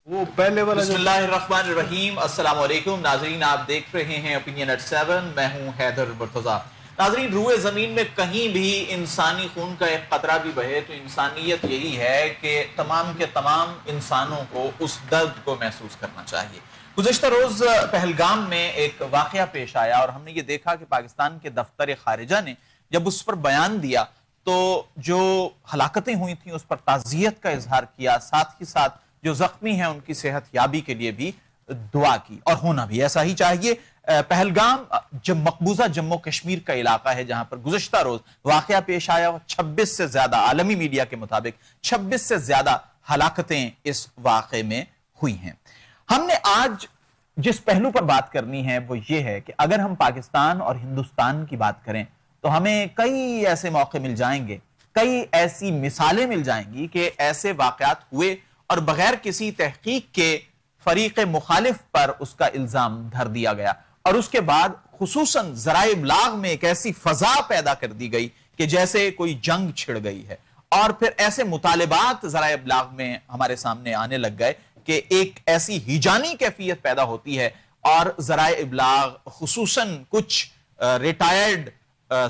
وہ پہلے والا بسم اللہ الرحمن الرحیم. السلام علیکم ناظرین، آپ دیکھ رہے ہیں اوپینین ایٹ 7. میں ہوں حیدر مرتضیٰ. ناظرین، روئے زمین میں کہیں بھی انسانی خون کا ایک قطرہ بھی بہے تو انسانیت یہی ہے کہ تمام کے تمام انسانوں کو اس درد کو محسوس کرنا چاہیے. گزشتہ روز پہلگام میں ایک واقعہ پیش آیا اور ہم نے یہ دیکھا کہ پاکستان کے دفتر خارجہ نے جب اس پر بیان دیا تو جو ہلاکتیں ہوئی تھیں اس پر تعزیت کا اظہار کیا، ساتھ ہی ساتھ جو زخمی ہیں ان کی صحت یابی کے لیے بھی دعا کی، اور ہونا بھی ایسا ہی چاہیے. پہلگام جب مقبوضہ جموں کشمیر کا علاقہ ہے جہاں پر گزشتہ روز واقعہ پیش آیا، 26 سے زیادہ عالمی میڈیا کے مطابق 26 سے زیادہ ہلاکتیں اس واقعے میں ہوئی ہیں. ہم نے آج جس پہلو پر بات کرنی ہے وہ یہ ہے کہ اگر ہم پاکستان اور ہندوستان کی بات کریں تو ہمیں کئی ایسے موقع مل جائیں گے، کئی ایسی مثالیں مل جائیں گی کہ ایسے واقعات ہوئے اور بغیر کسی تحقیق کے فریق مخالف پر اس کا الزام دھر دیا گیا، اور اس کے بعد خصوصاً ذرائع ابلاغ میں ایک ایسی فضا پیدا کر دی گئی کہ جیسے کوئی جنگ چھڑ گئی ہے، اور پھر ایسے مطالبات ذرائع ابلاغ میں ہمارے سامنے آنے لگ گئے کہ ایک ایسی ہیجانی کیفیت پیدا ہوتی ہے، اور ذرائع ابلاغ خصوصاً کچھ ریٹائرڈ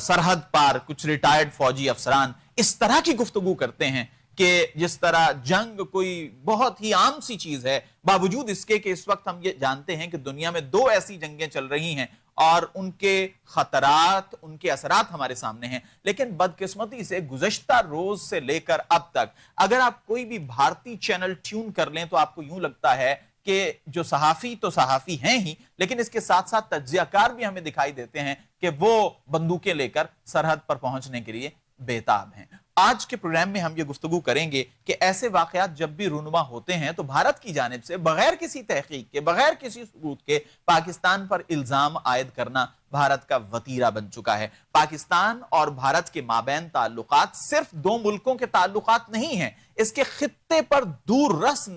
سرحد پار، کچھ ریٹائرڈ فوجی افسران اس طرح کی گفتگو کرتے ہیں کہ جس طرح جنگ کوئی بہت ہی عام سی چیز ہے، باوجود اس کے کہ اس وقت ہم یہ جانتے ہیں کہ دنیا میں 2 ایسی جنگیں چل رہی ہیں اور ان کے خطرات، ان کے اثرات ہمارے سامنے ہیں. لیکن بدقسمتی سے گزشتہ روز سے لے کر اب تک اگر آپ کوئی بھی بھارتی چینل ٹیون کر لیں تو آپ کو یوں لگتا ہے کہ جو صحافی تو صحافی ہیں ہی، لیکن اس کے ساتھ ساتھ تجزیہ کار بھی ہمیں دکھائی دیتے ہیں کہ وہ بندوقیں لے کر سرحد پر پہنچنے کے لیے بےتاب ہیں. آج کے پروگرام میں ہم یہ گفتگو کریں گے کہ ایسے واقعات جب بھی رونما ہوتے ہیں تو بھارت کی جانب سے بغیر کسی تحقیق کے، بغیر کسی ثبوت کے پاکستان پر الزام عائد کرنا بھارت کا وتیرہ بن چکا ہے. پاکستان اور بھارت کے مابین تعلقات صرف 2 ملکوں کے تعلقات نہیں ہیں، اس کے خطے پر دور رس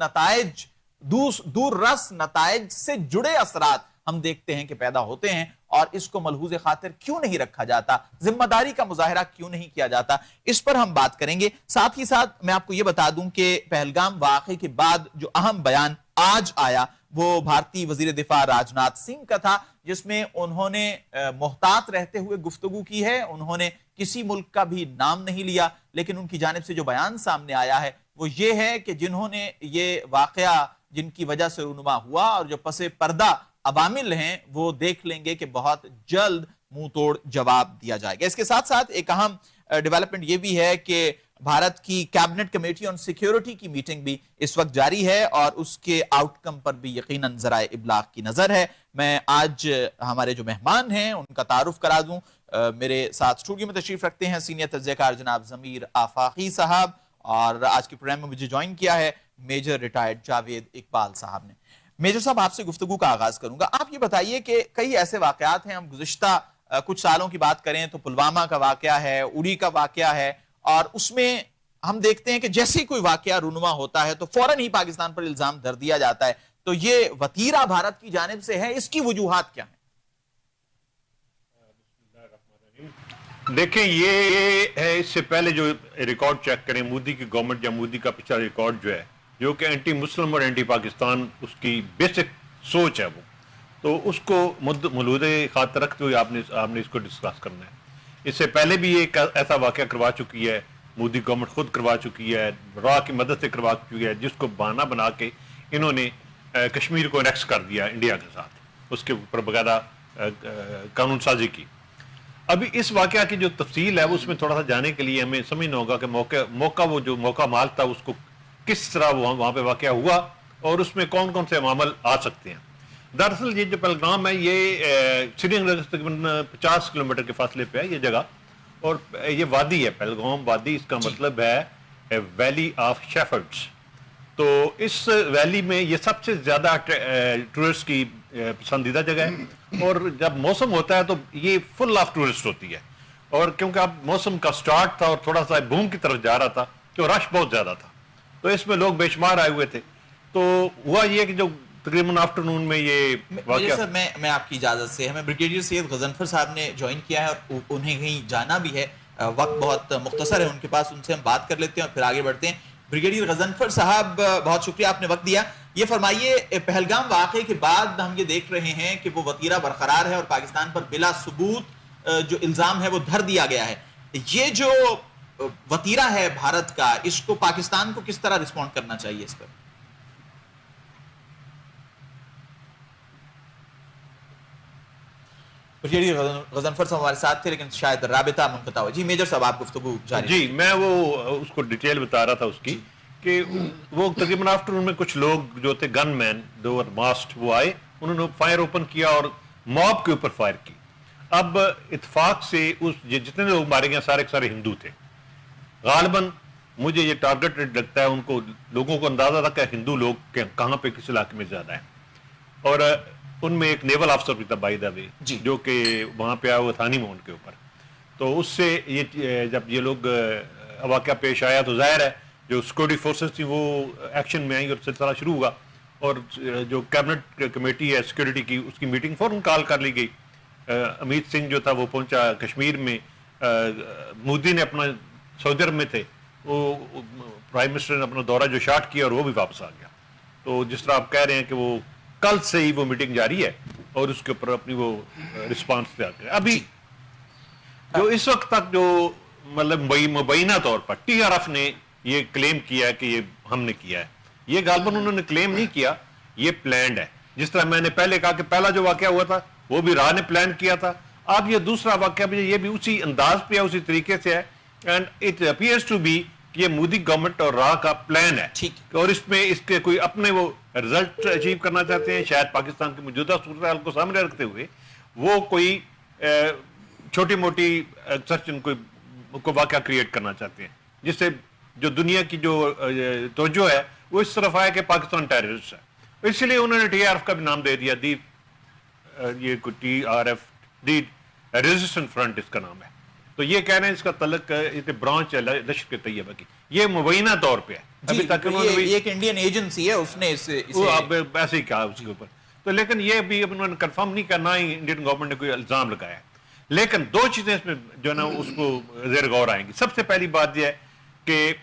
نتائج سے جڑے اثرات ہم دیکھتے ہیں کہ پیدا ہوتے ہیں، اور اس کو ملحوظ خاطر کیوں نہیں رکھا جاتا، ذمہ داری کا مظاہرہ کیوں نہیں کیا جاتا، اس پر ہم بات کریں گے. ساتھ ہی ساتھ میں آپ کو یہ بتا دوں کہ پہلگام واقعے کے بعد جو اہم بیان آج آیا وہ بھارتی وزیر دفاع راجناتھ سنگھ کا تھا، جس میں انہوں نے محتاط رہتے ہوئے گفتگو کی ہے. انہوں نے کسی ملک کا بھی نام نہیں لیا، لیکن ان کی جانب سے جو بیان سامنے آیا ہے وہ یہ ہے کہ جنہوں نے یہ واقعہ، جن کی وجہ سے رونما ہوا اور جو پس پردہ عوامل ہیں، وہ دیکھ لیں گے کہ بہت جلد منہ توڑ جواب دیا جائے گا. اس کے ساتھ ساتھ ایک اہم ڈیولپمنٹ یہ بھی ہے کہ بھارت کی کیبنٹ کمیٹی آن سیکیورٹی کی میٹنگ بھی اس وقت جاری ہے، اور اس کے آؤٹ کم پر بھی یقیناً ذرائع ابلاغ کی نظر ہے. میں آج ہمارے جو مہمان ہیں ان کا تعارف کرا دوں. میرے ساتھ اسٹوڈیو میں تشریف رکھتے ہیں سینئر تجزیہ کار جناب ضمیر آفاقی صاحب، اور آج کے پروگرام میں مجھے جوائن کیا ہے میجر ریٹائرڈ جاوید اقبال صاحب نے. میجر صاحب، آپ سے گفتگو کا آغاز کروں گا. آپ یہ بتائیے کہ کئی ایسے واقعات ہیں، ہم گزشتہ کچھ سالوں کی بات کریں تو پلوامہ کا واقعہ ہے، اڑی کا واقعہ ہے، اور اس میں ہم دیکھتے ہیں کہ جیسے ہی کوئی واقعہ رونما ہوتا ہے تو فوراً ہی پاکستان پر الزام دھر دیا جاتا ہے. تو یہ وتیرہ بھارت کی جانب سے ہے، اس کی وجوہات کیا ہیں؟ دیکھیں، یہ ہے اس سے پہلے جو ریکارڈ چیک کریں مودی کی گورنمنٹ یا مودی کا پچھلا ریکارڈ جو ہے، جو کہ اینٹی مسلم اور اینٹی پاکستان اس کی بیسک سوچ ہے، وہ تو اس کو ملحوظ خاطر رکھتے ہوئے آپ نے اس کو ڈسکس کرنا ہے. اس سے پہلے بھی ایک ایسا واقعہ کروا چکی ہے، مودی گورنمنٹ خود کروا چکی ہے، را کی مدد سے کروا چکی ہے، جس کو بہانہ بنا کے انہوں نے کشمیر کو انیکس کر دیا انڈیا کے ساتھ، اس کے اوپر باقاعدہ قانون سازی کی. ابھی اس واقعہ کی جو تفصیل ہے اس میں تھوڑا سا جانے کے لیے ہمیں سمجھنا ہوگا کہ وہ جو موقع مال تھا اس کو کس طرح وہاں پہ واقعہ ہوا اور اس میں کون کون سے عوامل آ سکتے ہیں. دراصل یہ جو پہلگام ہے یہ سری نگر سے تقریباً 50 کلومیٹر کے فاصلے پہ ہے یہ جگہ، اور یہ وادی ہے، پہلگام وادی، اس کا مطلب ہے ویلی آف شیفرڈز. تو اس ویلی میں یہ سب سے زیادہ ٹورسٹ کی پسندیدہ جگہ ہے، اور جب موسم ہوتا ہے تو یہ فل آف ٹورسٹ ہوتی ہے. اور کیونکہ اب موسم کا سٹارٹ تھا اور تھوڑا سا بوم کی طرف جا رہا تھا تو رش بہت زیادہ تھا، تو اس میں لوگ بے شمار آئے ہوئے تھے. تو ہوا یہ کہ جو تقریباً آفٹرنون میں یہ واقعہ، سر میں آپ کی اجازت سے، ہمیں بریگیڈیئر سید غضنفر صاحب نے جوائن کیا ہے اور انہیں کہیں جانا بھی ہے، وقت بہت مختصر ہے ان کے پاس، ان سے ہم بات کر لیتے ہیں اور پھر آگے بڑھتے ہیں. بریگیڈیئر غضنفر صاحب بہت شکریہ آپ نے وقت دیا. یہ فرمائیے پہلگام واقعے کے بعد ہم یہ دیکھ رہے ہیں کہ وہ وتیرہ برقرار ہے اور پاکستان پر بلا ثبوت جو الزام ہے وہ دھر دیا گیا ہے. یہ جو وتیرہ ہے بھارت کا, اس کو پاکستان کو کس طرح رسپونڈ کرنا چاہیے اس پر؟ غضنفر صاحب ہمارے ساتھ تھے لیکن شاید رابطہ منقطع ہوا. جی میجر صاحب آپ گفتگو جاری. جی میں وہ اس کو ڈیٹیل بتا رہا تھا اس کی کہ وہ تقریباً آفٹر میں کچھ لوگ جو تھے گن مین جو ماسٹ وہ آئے, انہوں نے فائر اوپن کیا اور موب کے اوپر فائر کی. اب اتفاق سے اس جتنے لوگ مارے گئے سارے سارے ہندو تھے. غالباً مجھے یہ ٹارگٹ لگتا ہے, ان کو لوگوں کو اندازہ تھا کہ ہندو لوگ کہاں پہ کس علاقے میں زیادہ ہیں. اور ان میں ایک نیول آفسر بھی تھا بائی دا وے جو کہ وہاں پہ آیا ہوا تھا ہنی مون کے اوپر. تو اس سے یہ جب یہ لوگ واقعہ پیش آیا تو ظاہر ہے جو سیکورٹی فورسز تھیں وہ ایکشن میں آئیں اور سلسلہ شروع ہوا. اور جو کیبنٹ کمیٹی ہے سیکورٹی کی, اس کی میٹنگ فوراً کال کر لی گئی. امیت سنگھ جو تھا وہ پہنچا کشمیر میں. مودی نے اپنا سعودی عرب میں تھے, وہ پرائم منسٹر نے اپنا دورہ جو شارٹ کیا اور وہ بھی واپس آ گیا. تو جس طرح آپ کہہ رہے ہیں کہ وہ کل سے ہی وہ میٹنگ جاری ہے اور اس کے اوپر اپنی وہ رسپانس پہ آ گئے. ابھی جو اس وقت تک جو مطلب مبینہ طور پر ٹی آر ایف نے یہ کلیم کیا ہے کہ یہ ہم نے کیا ہے, یہ غالباً انہوں نے کلیم نہیں کیا, یہ پلانڈ ہے. جس طرح میں نے پہلے کہا کہ پہلا جو واقعہ ہوا تھا وہ بھی راہ نے پلان کیا تھا, اب یہ دوسرا واقعہ بھی یہ بھی اسی انداز پہ ہے, اسی طریقے سے ہے. And it appears to be کہ یہ مودی گورنمنٹ اور راہ کا پلان ہے اور اس میں اس کے کوئی اپنے وہ رزلٹ اچیو کرنا چاہتے ہیں. شاید پاکستان کی موجودہ صورتحال کو سامنے رکھتے ہوئے وہ کوئی چھوٹی موٹی کوئی واقعہ کریٹ کرنا چاہتے ہیں جس سے جو دنیا کی جو توجہ ہے وہ اس طرف آئے کہ پاکستان ٹیررسٹ ہے. اس لیے انہوں نے ٹی آر ایف کا بھی نام دے دیا, یہ ٹی آر ایف دی ریزسٹنٹ فرنٹ اس کا نام ہے. تو یہ کہہ رہے ہیں اس کا تعلق برانچ ہے لشکر طیبہ کی, یہ مبینہ طور پہ ہے. ابھی تک یہ ایک انڈین ایجنسی ہے, اس نے ایسے ہی کہا اس کے اوپر. تو لیکن یہ بھی انہوں نے کنفرم نہیں کرنا, ہی انڈین گورنمنٹ نے کوئی الزام لگایا ہے. لیکن دو چیزیں اس میں جو ہے نا اس کو زیر غور آئیں گی. سب سے پہلی بات یہ ہے کہ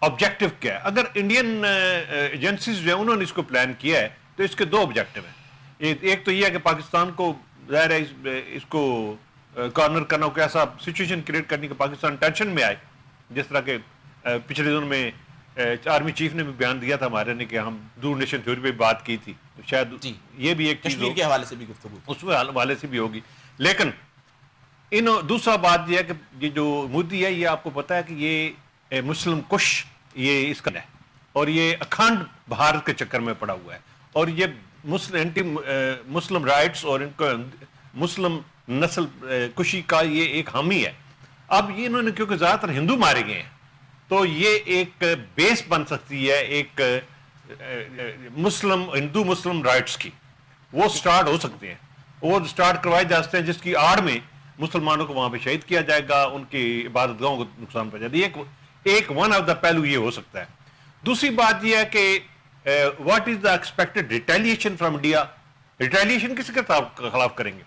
آبجیکٹو کیا ہے. اگر انڈین ایجنسیز جو ہیں انہوں نے اس کو پلان کیا ہے تو اس کے دو آبجیکٹو ہیں. ایک تو یہ ہے کہ پاکستان کو ظاہر ہے اس کو کارنر کرنا, کو ایسا سچویشن کریٹ کرنی کہ پاکستان ٹینشن میں آئے, جس طرح کہ پچھلے دنوں میں آرمی چیف نے بھی بیان دیا تھا ہمارے نے کہ ہم دور نیشن تھیوری پہ بات کی تھی. تو شاید یہ بھی ایک چیز کشمیر کے حوالے سے بھی گفتگو اس حوالے سے بھی ہوگی. لیکن دوسرا بات یہ ہے کہ یہ جو مودی ہے یہ آپ کو پتا ہے کہ یہ مسلم کش یہ اس کا ہے اور یہ اکھنڈ بھارت کے چکر میں پڑا ہوا ہے اور یہ اینٹی مسلم رائٹس اور ان کو مسلم نسل کشی کا یہ ایک حامی ہے. اب یہ انہوں نے کیونکہ زیادہ تر ہندو مارے گئے ہیں تو یہ ایک بیس بن سکتی ہے ایک ہندو مسلم رائٹس کی, وہ سٹارٹ ہو سکتے ہیں, وہ سٹارٹ کروائے جا سکتے ہیں جس کی آڑ میں مسلمانوں کو وہاں پہ شہید کیا جائے گا, ان کی عبادت گاہوں کو نقصان پہنچائے گا. ایک ون آف دا پہلو یہ ہو سکتا ہے. دوسری بات یہ ہے کہ what is the expected retaliation from India. Retaliation کس کے خلاف کریں گے؟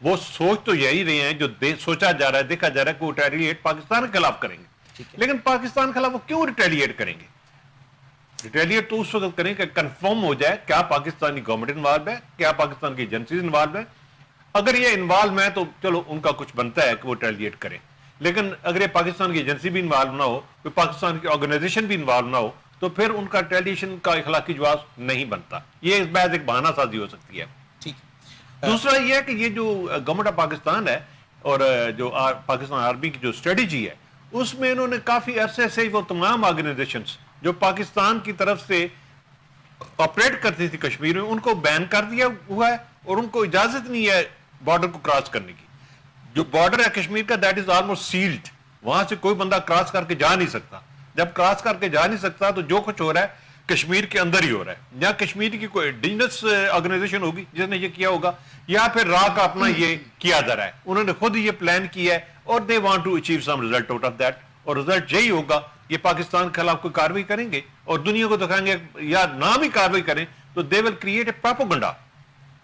وہ سوچ تو یہی رہے ہیں جو سوچا جا رہا ہے, دیکھا جا رہا ہے کہ وہ ریٹیلیٹ پاکستان کے خلاف کریں گے. لیکن پاکستان کے خلاف وہ کیوں ریٹیلیٹ کریں گے؟ ریٹیلیٹ تو اس وقت کریں کہ کنفرم ہو جائے کیا پاکستانی گورنمنٹ انوالو ہے, کیا پاکستان کی ایجنسیز انوالو ہے. اگر یہ انوالو ہے تو چلو ان کا کچھ بنتا ہے کہ وہ ریٹیلیٹ کریں. لیکن اگر یہ پاکستان کی ایجنسی بھی انوالو نہ ہو, کوئی پاکستان کی آرگنائزیشن بھی انوالو نہ ہو, تو پھر ان کا ریٹیلیشن کا اخلاقی جواز نہیں بنتا. یہ اس بحث ایک بہانہ سازی ہو سکتی ہے. دوسرا یہ ہے کہ یہ جو گورنمنٹ آف پاکستان ہے اور جو پاکستان آرمی کی جو اسٹریٹجی ہے اس میں انہوں نے کافی عرصے سے وہ تمام آرگنائزیشنز جو پاکستان کی طرف سے آپریٹ کرتی تھی کشمیر میں ان کو بین کر دیا ہوا ہے اور ان کو اجازت نہیں ہے بارڈر کو کراس کرنے کی. جو بارڈر ہے کشمیر کا دیٹ از آلموسٹ سیلڈ, وہاں سے کوئی بندہ کراس کر کے جا نہیں سکتا. جب کراس کر کے جا نہیں سکتا تو جو کچھ ہو رہا ہے کشمیر کے اندر ہی ہو رہا ہے. یا کشمیر کی کوئی انڈیجنس آرگنائزیشن ہوگی جس نے یہ کیا ہوگا, یا پھر راہ کا اپنا یہ کیا جا رہا ہے. انہوں نے خود ہی یہ پلان کیا ہے اور they want to achieve some result out of that, اور ریزلٹ یہی ہوگا یہ پاکستان کے خلاف کوئی کاروائی کریں گے اور دنیا کو دکھائیں گے, یا نہ بھی کاروائی کریں تو they will create a propaganda.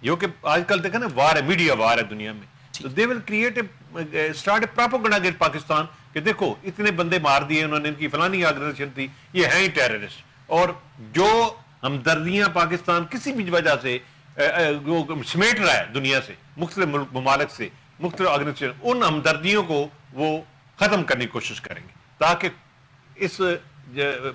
جو کہ آج کل دیکھا نا وار ہے, میڈیا وار ہے دنیا میں, تو they will create start a propaganda against Pakistan کہ دیکھو اتنے بندے مار دیے انہوں نے, ان کی فلانی آرگنائزیشن تھی, یہ ہیں ہی ٹیررسٹ. اور جو ہمدردیاں پاکستان کسی بھی وجہ سے سمیٹ رہا ہے دنیا سے, مختلف ممالک سے, مختلف آرگنائزیشن, ان ہمدردیوں کو وہ ختم کرنے کی کوشش کریں گے تاکہ اس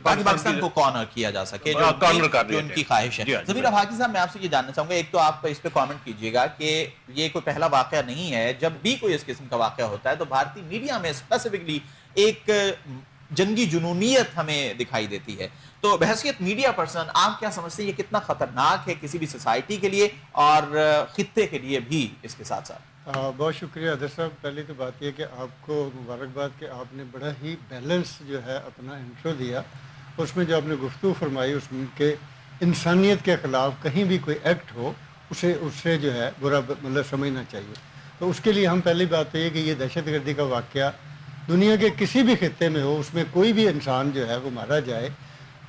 پاکستان کو کارنر کیا جا سکے, جو ان کی خواہش ہے. ضمیر افاقی صاحب, میں آپ سے یہ جاننا چاہوں گا, ایک تو آپ اس پہ کامنٹ کیجئے گا کہ یہ کوئی پہلا واقعہ نہیں ہے, جب بھی کوئی اس قسم کا واقعہ ہوتا ہے تو بھارتی میڈیا میں اسپیسیفکلی ایک جنگی جنونیت ہمیں دکھائی دیتی ہے. تو بحیثیت میڈیا پرسن آپ کیا سمجھتے ہیں یہ کتنا خطرناک ہے کسی بھی سوسائٹی کے لیے اور خطے کے لیے بھی اس کے ساتھ ساتھ؟ بہت شکریہ حیدر صاحب. پہلی تو بات یہ کہ آپ کو مبارکباد کہ آپ نے بڑا ہی بیلنس جو ہے اپنا انٹرو دیا. اس میں جو آپ نے گفتگو فرمائی اس میں کہ انسانیت کے خلاف کہیں بھی کوئی ایکٹ ہو اس سے جو ہے برا مطلب سمجھنا چاہیے. تو اس کے لیے ہم پہلی بات تو یہ کہ یہ دہشت گردی کا واقعہ دنیا کے کسی بھی خطے میں ہو, اس میں کوئی بھی انسان جو ہے وہ مارا جائے,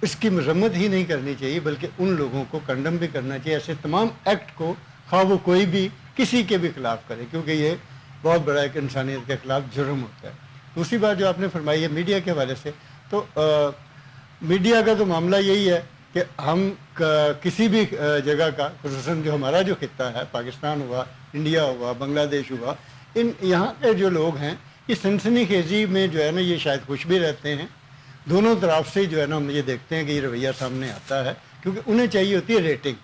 اس کی مذمت ہی نہیں کرنی چاہیے بلکہ ان لوگوں کو کنڈم بھی کرنا چاہیے, ایسے تمام ایکٹ کو, خواہ وہ کوئی بھی کسی کے بھی خلاف کرے, کیونکہ یہ بہت بڑا ایک انسانیت کے خلاف جرم ہوتا ہے. دوسری بات جو آپ نے فرمائی ہے میڈیا کے حوالے سے, تو میڈیا کا تو معاملہ یہی ہے کہ ہم کسی بھی جگہ کا, خصوصاً جو ہمارا جو خطہ ہے, پاکستان ہوا, انڈیا ہوا, بنگلہ دیش ہوا, یہاں کے جو لوگ ہیں یہ سنسنی خیزی میں جو ہے نا یہ شاید خوش بھی رہتے ہیں. دونوں طرف سے جو ہے نا ہم یہ دیکھتے ہیں کہ یہ رویہ سامنے آتا ہے, کیونکہ انہیں چاہیے ہوتی ہے ریٹنگ.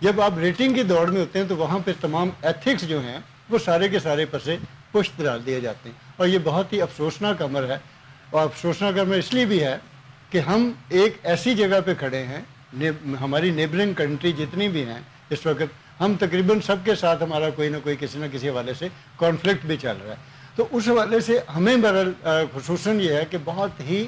جب آپ ریٹنگ کی دوڑ میں ہوتے ہیں تو وہاں پہ تمام ایتھکس جو ہیں وہ سارے کے سارے پسے پشت ڈال دیے جاتے ہیں, اور یہ بہت ہی افسوسناک امر ہے. اور افسوسناک امر اس لیے بھی ہے کہ ہم ایک ایسی جگہ پہ کھڑے ہیں, ہماری نیبرنگ کنٹری جتنی بھی ہیں اس وقت, ہم تقریباً سب کے ساتھ ہمارا کوئی نہ کوئی کسی نہ کسی حوالے سے کانفلکٹ بھی چل رہا ہے. تو اس حوالے سے ہمیں خصوصاً یہ ہے کہ بہت ہی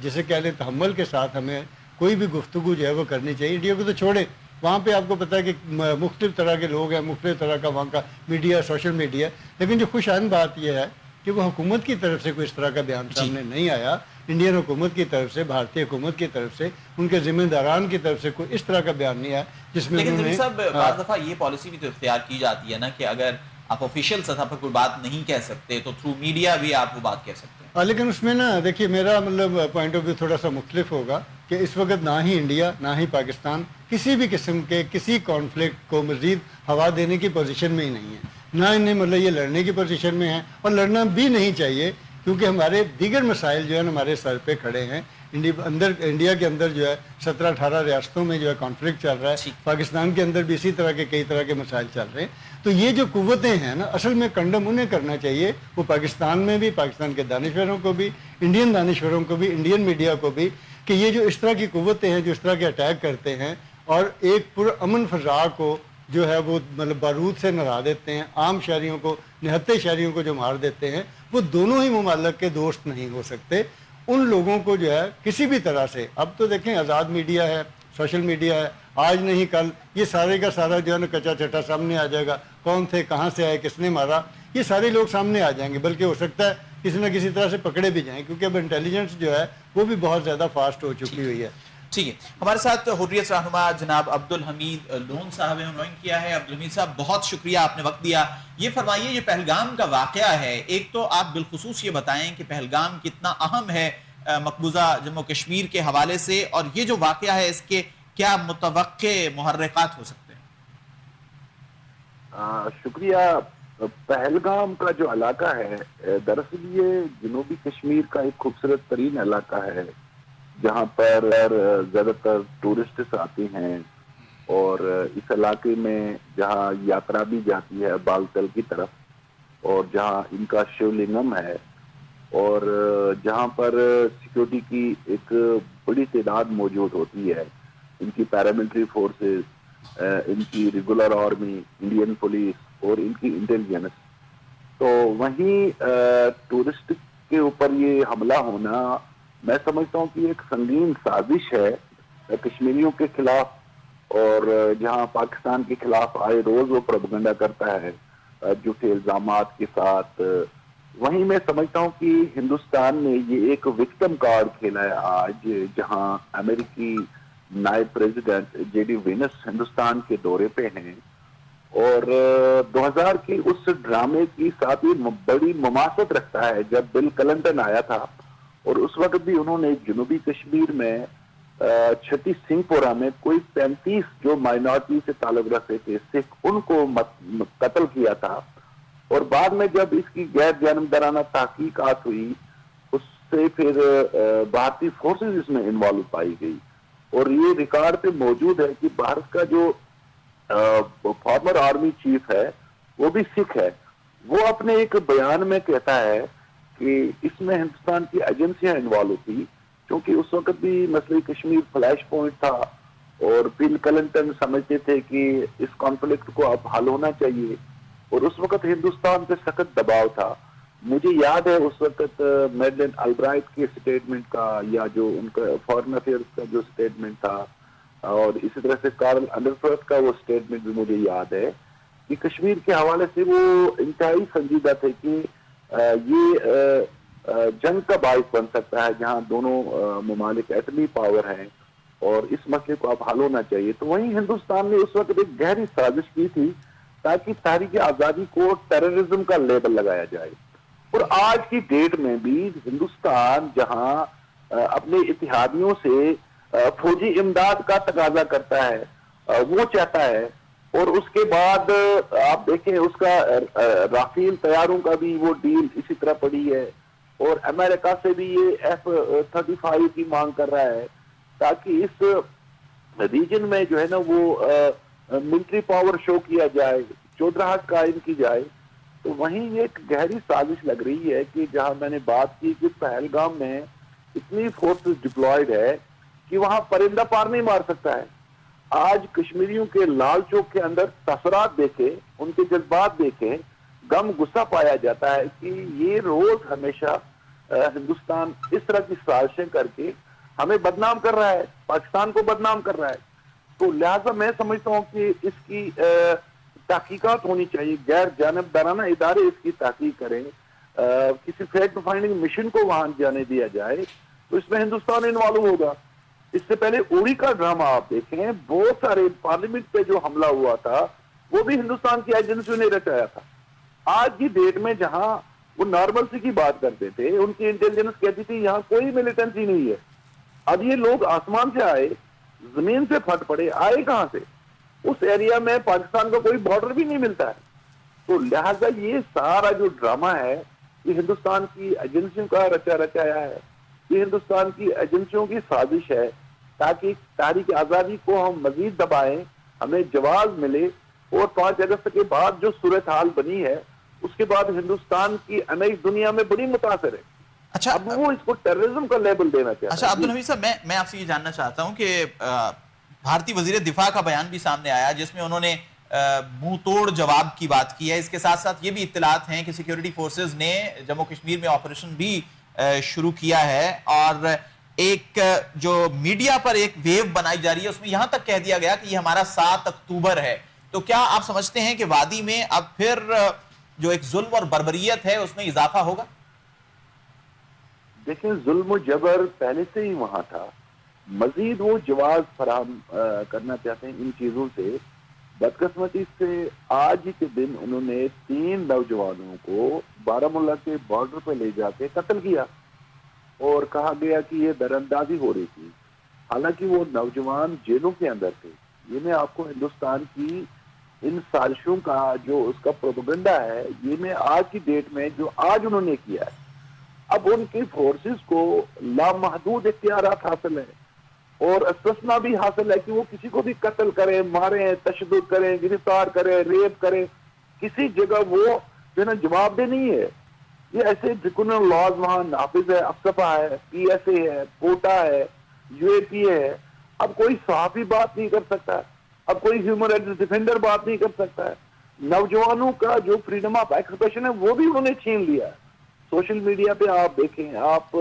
جسے کہہ لیں تحمل کے ساتھ ہمیں کوئی بھی گفتگو جو ہے وہ کرنی چاہیے. انڈیا کو تو چھوڑیں, وہاں پہ آپ کو پتہ ہے کہ مختلف طرح کے لوگ ہیں, مختلف طرح کا وہاں کا میڈیا, سوشل میڈیا, لیکن جو خوش آئند بات یہ ہے کہ وہ حکومت کی طرف سے کوئی اس طرح کا بیان سامنے نہیں آیا. انڈین حکومت کی طرف سے, بھارتی حکومت کی طرف سے, ان کے ذمہ داران کی طرف سے کوئی اس طرح کا بیان نہیں آیا جس میں لیکن ضمیر صاحب بعض دفعہ یہ پالیسی بھی تو اختیار کی جاتی ہے نا کہ اگر آپ آفیشیل سطح پر کوئی بات نہیں کہہ سکتے تو تھرو میڈیا بھی آپ وہ بات کہہ سکتے ہیں. لیکن اس میں نا دیکھیے میرا مطلب پوائنٹ آف ویو تھوڑا سا مختلف ہوگا کہ اس وقت نہ ہی انڈیا نہ ہی پاکستان کسی بھی قسم کے کسی کانفلکٹ کو مزید ہوا دینے کی پوزیشن میں ہی نہیں ہے, نہ انہیں مطلب یہ لڑنے کی پوزیشن میں ہیں, اور لڑنا بھی نہیں چاہیے کیونکہ ہمارے دیگر مسائل جو ہیں ہمارے سر پہ کھڑے ہیں. انڈیا کے اندر جو ہے 17-18 ریاستوں میں جو ہے کانفلکٹ چل رہا ہے, پاکستان کے اندر بھی اسی طرح کے کئی طرح کے مسائل چل رہے ہیں. تو یہ جو قوتیں ہیں نا اصل میں کنڈم انہیں کرنا چاہیے, وہ پاکستان میں بھی, پاکستان کے دانشوروں کو بھی, انڈین دانشوروں کو بھی, انڈین میڈیا کو بھی, کہ یہ جو اس طرح کی قوتیں ہیں جو اس طرح کے اٹیک کرتے ہیں اور ایک پرامن فضا کو جو ہے وہ مطلب بارود سے نہلا دیتے ہیں, عام شہریوں کو, نہتے شہریوں کو جو مار دیتے ہیں, وہ دونوں ہی ممالک کے دوست نہیں ہو سکتے. ان لوگوں کو جو ہے کسی بھی طرح سے, اب تو دیکھیں آزاد میڈیا ہے, سوشل میڈیا ہے, آج نہیں کل یہ سارے کا سارا جو ہے نا کچا چٹا سامنے آ جائے گا, کون تھے, کہاں سے آئے, کس نے مارا, یہ سارے لوگ سامنے آ جائیں گے. بلکہ ہو سکتا ہے کسی نہ کسی طرح سے پکڑے بھی جائیں کیونکہ اب انٹیلیجنس جو ہے وہ بھی بہت زیادہ فاسٹ ہو چکی ہوئی ہے. ٹھیک ہے, ہمارے ساتھ حریت رہنما جناب عبدالحمید لون صاحب نے جوائن کیا ہے. عبدالحمید صاحب بہت شکریہ, آپ نے وقت دیا. یہ فرمائیے یہ پہلگام کا واقعہ ہے, ایک تو آپ بالخصوص یہ بتائیں کہ پہلگام کتنا اہم ہے مقبوضہ جموں کشمیر کے حوالے سے, اور یہ جو واقعہ ہے اس کے کیا متوقع محرکات ہو سکتے ہیں؟ شکریہ. پہلگام کا جو علاقہ ہے دراصل یہ جنوبی کشمیر کا ایک خوبصورت ترین علاقہ ہے جہاں پر زیادہ تر ٹورسٹس آتے ہیں, اور اس علاقے میں جہاں یاترا بھی جاتی ہے بال تل کی طرف, اور جہاں ان کا شیولنگم ہے, اور جہاں پر سیکیورٹی کی ایک بڑی تعداد موجود ہوتی ہے, ان کی پیراملٹری فورسز, ان کی ریگولر آرمی, انڈین پولیس اور ان کی انٹیلیجنس. تو وہیں ٹورسٹ کے اوپر یہ حملہ ہونا میں سمجھتا ہوں کہ ایک سنگین سازش ہے کشمیریوں کے خلاف, اور جہاں پاکستان کے خلاف آئے روز وہ پروپیگنڈا کرتا ہے جھوٹے الزامات کے ساتھ, وہیں میں سمجھتا ہوں کہ ہندوستان نے یہ ایک وکٹم کارڈ کھیلا ہے آج, جہاں امریکی نائب president J D Vance Hindustan کے دورے پہ ہیں, اور 2000 کی اس ڈرامے کی ساتھ ہی بڑی مماثلت رکھتا ہے جب بل کلنٹن آیا تھا، اور اس وقت بھی انہوں نے جنوبی کشمیر میں چھٹی سنگھ پورہ میں کوئی 35 جو مائنورٹی سے تعلق رکھتے تھے سکھ، ان کو قتل کیا تھا. اور بعد میں جب اس کی غیر جانبدارانہ تحقیقات ہوئی، اس سے پھر بھارتی فورسز اس میں انوالو پائی گئی. اور یہ ریکارڈ پہ موجود ہے کہ بھارت کا جو فارمر آرمی چیف ہے وہ بھی سکھ ہے. وہ اپنے ایک بیان میں کہتا ہے کہ اس میں ہندوستان کی ایجنسیاں انوالو تھی، کیونکہ اس وقت بھی مسئلہ کشمیر فلیش پوائنٹ تھا، اور بل کلنٹن سمجھتے تھے کہ اس کانفلکٹ کو اب حل ہونا چاہیے، اور اس وقت ہندوستان پہ سخت دباؤ تھا. مجھے یاد ہے اس وقت میڈلن البرائٹ کے سٹیٹمنٹ کا، یا جو ان کا فارن افیئرز کا جو سٹیٹمنٹ تھا، اور اسی طرح سے کارل انڈرفرٹ کا وہ سٹیٹمنٹ بھی مجھے یاد ہے کہ کشمیر کے حوالے سے وہ انتہائی سنجیدہ تھے کہ یہ جنگ کا باعث بن سکتا ہے جہاں دونوں ممالک ایٹمی پاور ہیں، اور اس مسئلے کو اب حل ہونا چاہیے. تو وہیں ہندوستان نے اس وقت ایک گہری سازش کی تھی تاکہ تحریک آزادی کو ٹیررزم کا لیبل لگایا جائے. اور آج کی ڈیٹ میں بھی ہندوستان جہاں اپنے اتحادیوں سے فوجی امداد کا تقاضا کرتا ہے، وہ چاہتا ہے، اور اس کے بعد آپ دیکھیں اس کا رافیل طیاروں کا بھی وہ ڈیل اسی طرح پڑی ہے، اور امریکہ سے بھی یہ F-35 کی مانگ کر رہا ہے تاکہ اس ریجن میں جو ہے نا وہ ملٹری پاور شو کیا جائے، چودراہٹ قائم کی جائے. تو وہیں ایک گہری سازش لگ رہی ہے کہ جہاں میں نے بات کی کہ پہلگام میں اتنی فورسز ڈپلائیڈ ہے کہ وہاں پرندہ پار نہیں مار سکتا ہے. آج کشمیریوں کے لال چوک کے اندر تاثرات دیکھے، ان کے جذبات دیکھے، غم غصہ پایا جاتا ہے کہ یہ روز ہمیشہ ہندوستان اس طرح کی سازشیں کر کے ہمیں بدنام کر رہا ہے، پاکستان کو بدنام کر رہا ہے. تو لہٰذا میں سمجھتا ہوں کہ اس کی تحقیقات ہونی چاہیے، غیر جانبدارانہ ادارے اس کی تحقیق کریں، کسی فیکٹ فائنڈنگ مشن کو وہاں جانے دیا جائے، تو اس میں ہندوستان انوالو ہوگا. اس سے پہلے اوڑی کا ڈرامہ آپ دیکھیں، بہت سارے پارلیمنٹ پہ جو حملہ ہوا تھا وہ بھی ہندوستان کی ایجنسیوں نے رچایا تھا. آج کی ڈیٹ میں جہاں وہ نارمل سی کی بات کرتے تھے، ان کی انٹیلیجنس کہتی تھی یہاں کوئی ملیٹنسی نہیں ہے. اب یہ لوگ آسمان سے آئے، زمین سے پھٹ پڑے، آئے کہاں سے؟ اس ایریا میں پاکستان کا کوئی بارڈر بھی نہیں ملتا ہے. تو لہذا یہ سارا جو ڈرامہ ہے یہ ہندوستان کی ایجنسیوں کا رچایا ہے، یہ ہندوستان کی ایجنسیوں کی سازش ہے تاکہ تحریک آزادی کو ہم مزید دبائیں، ہمیں جواز ملے. اور 5 اگست کے بعد جو صورتحال بنی ہے اس کے بعد ہندوستان کی نئی دنیا میں بڑی متاثر ہے. اچھا، اب وہ اس کو ٹیررزم کا لیبل دینا چاہتا ہے. اچھا عبدالحمید صاحب، میں آپ سے یہ جاننا چاہتا ہوں کہ بھارتی وزیر دفاع کا بیان بھی سامنے آیا جس میں انہوں نے منہ توڑ جواب کی بات کی ہے. اس کے ساتھ ساتھ یہ بھی اطلاعات ہیں کہ سیکیورٹی فورسز نے جموں کشمیر میں آپریشن بھی شروع کیا ہے، اور ایک جو میڈیا پر ایک ویو بنائی جا رہی ہے اس میں یہاں تک کہہ دیا گیا کہ یہ ہمارا 7 اکتوبر ہے. تو کیا آپ سمجھتے ہیں کہ وادی میں اب پھر جو ایک ظلم اور بربریت ہے اس میں اضافہ ہوگا؟ دیکھیں، ظلم و جبر پہلے سے ہی وہاں تھا، مزید وہ جواز فراہم کرنا چاہتے ہیں ان چیزوں سے. بدقسمتی سے آج کے دن انہوں نے 3 نوجوانوں کو بارہمولہ کے بارڈر پہ لے جا کے قتل کیا، اور کہا گیا کہ یہ دراندازی ہو رہی تھی، حالانکہ وہ نوجوان جیلوں کے اندر تھے. یہ میں آپ کو ہندوستان کی ان سازشوں کا جو اس کا پروپیگنڈا ہے، یہ میں آج کی ڈیٹ میں جو آج انہوں نے کیا ہے. اب ان کی فورسز کو لامحدود اختیارات حاصل ہیں، اور استثنا بھی حاصل ہے کہ وہ کسی کو بھی قتل کریں، ماریں، تشدد کریں، گرفتار کریں، ریپ کریں. کسی جگہ وہ جو ہے نا جواب دہ نہیں ہے. یہ ایسے ڈریکونل لاز وہاں نافذ ہے، افسپا ہے، پی ایس اے ہے، کوٹا ہے، یو اے پی اے ہے. اب کوئی صحافی بات نہیں کر سکتا، اب کوئی ہیومن رائٹس ڈیفینڈر بات نہیں کر سکتا ہے. نوجوانوں کا جو فریڈم آف ایکسپریشن ہے وہ بھی انہوں نے چھین لیا ہے. سوشل میڈیا پہ آپ دیکھیں، آپ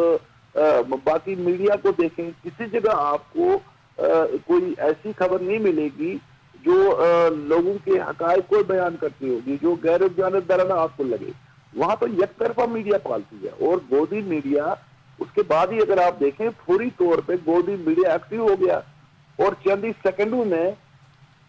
باقی میڈیا کو دیکھیں، کسی جگہ آپ کو کوئی ایسی خبر نہیں ملے گی جو لوگوں کے حقائق کو بیان کرتی ہوگی، جو غیر جانبدارانہ آپ کو لگے. وہاں تو یک طرفہ میڈیا پالتی ہے، اور گودی میڈیا اس کے بعد ہی اگر آپ دیکھیں فوری طور پہ گودی میڈیا ایکٹیو ہو گیا، اور چند ہی سیکنڈوں میں